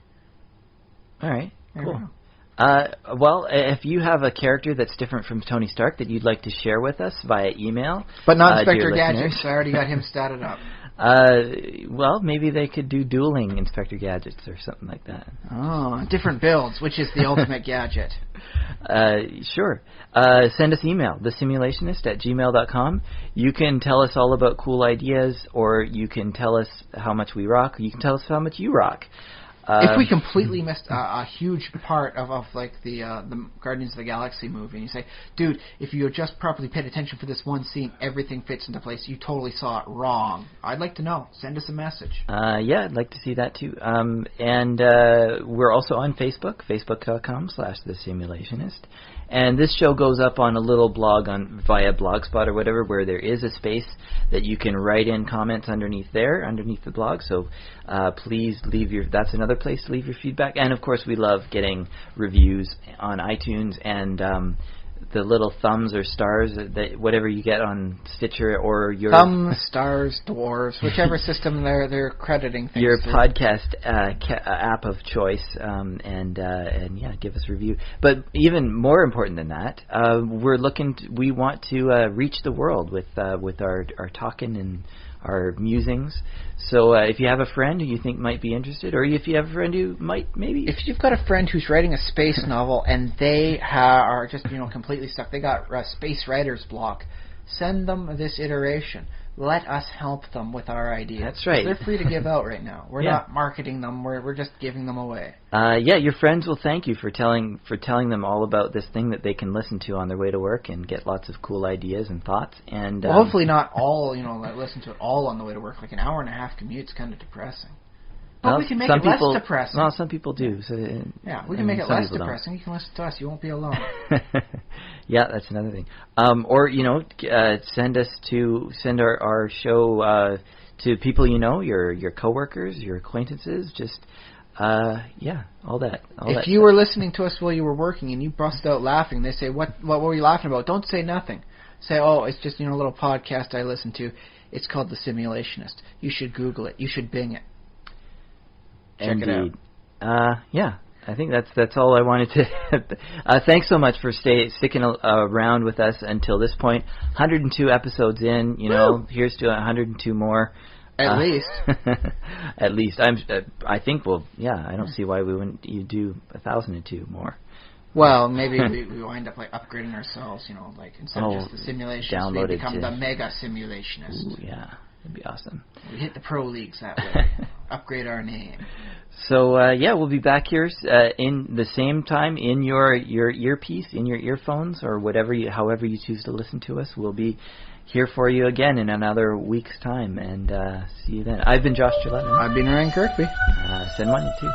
All right, cool. Well, if you have a character that's different from Tony Stark that you'd like to share with us via email... But not Inspector Gadget, so I already got him statted up. Well, maybe they could do dueling Inspector Gadgets or something like that. Oh, different builds. Which is the ultimate gadget? Sure. Send us email, thesimulationist@gmail.com. You can tell us all about cool ideas, or you can tell us how much we rock, or you can tell us how much you rock. If we completely missed a huge part of like the Guardians of the Galaxy movie, and you say, dude, if you just properly paid attention for this one scene, everything fits into place. You totally saw it wrong. I'd like to know. Send us a message. Yeah, I'd like to see that too. And we're also on Facebook, facebook.com/thesimulationist. And this show goes up on a little blog via Blogspot or whatever, where there is a space that you can write in comments underneath the blog. So please that's another place to leave your feedback. And of course, we love getting reviews on iTunes and the little thumbs or stars, that whatever you get on Stitcher or your thumbs, stars, dwarves, whichever system they're crediting things your to. Podcast app of choice, and give us a review. But even more important than that, we want to reach the world with our talking and our musings. So if you have a friend who you think might be interested, or if you have a friend who might maybe... If you've got a friend who's writing a space novel and they are just completely stuck, they got a space writer's block, send them this iteration. Let us help them with our ideas. That's right. They're free to give out right now. We're not marketing them. We're just giving them away. Your friends will thank you for telling them all about this thing that they can listen to on their way to work and get lots of cool ideas and thoughts. And hopefully not all. Listen to it all on the way to work. Like an hour and a half commute's kind of depressing. But we can make it less depressing. Well, some people do. Yeah, so, we can make it less depressing. You can listen to us. You won't be alone. Yeah, that's another thing. Or send our show to people your coworkers, your acquaintances. Just all that. If you were listening to us while you were working and you bust out laughing, they say, "What were you laughing about?" Don't say nothing. Say, "Oh, it's just a little podcast I listen to. It's called The Simulationist. You should Google it. You should Bing it." Check it out. I think that's all I wanted to. Thanks so much for sticking around with us until this point. 102 episodes in. Here's to 102 more. At least. At least. I think we'll. Yeah, I don't see why we wouldn't. You do 1,002 more. Well, maybe we wind up upgrading ourselves. Instead of just the simulationist, we become the mega simulationist. Ooh, yeah. That'd be awesome. We hit the pro leagues that way. Upgrade our name. So we'll be back here in the same time in your earpiece, in your earphones, or however you choose to listen to us. We'll be here for you again in another week's time, and see you then. I've been Josh Gillette. I've been Ryan Kirkby. Send money too.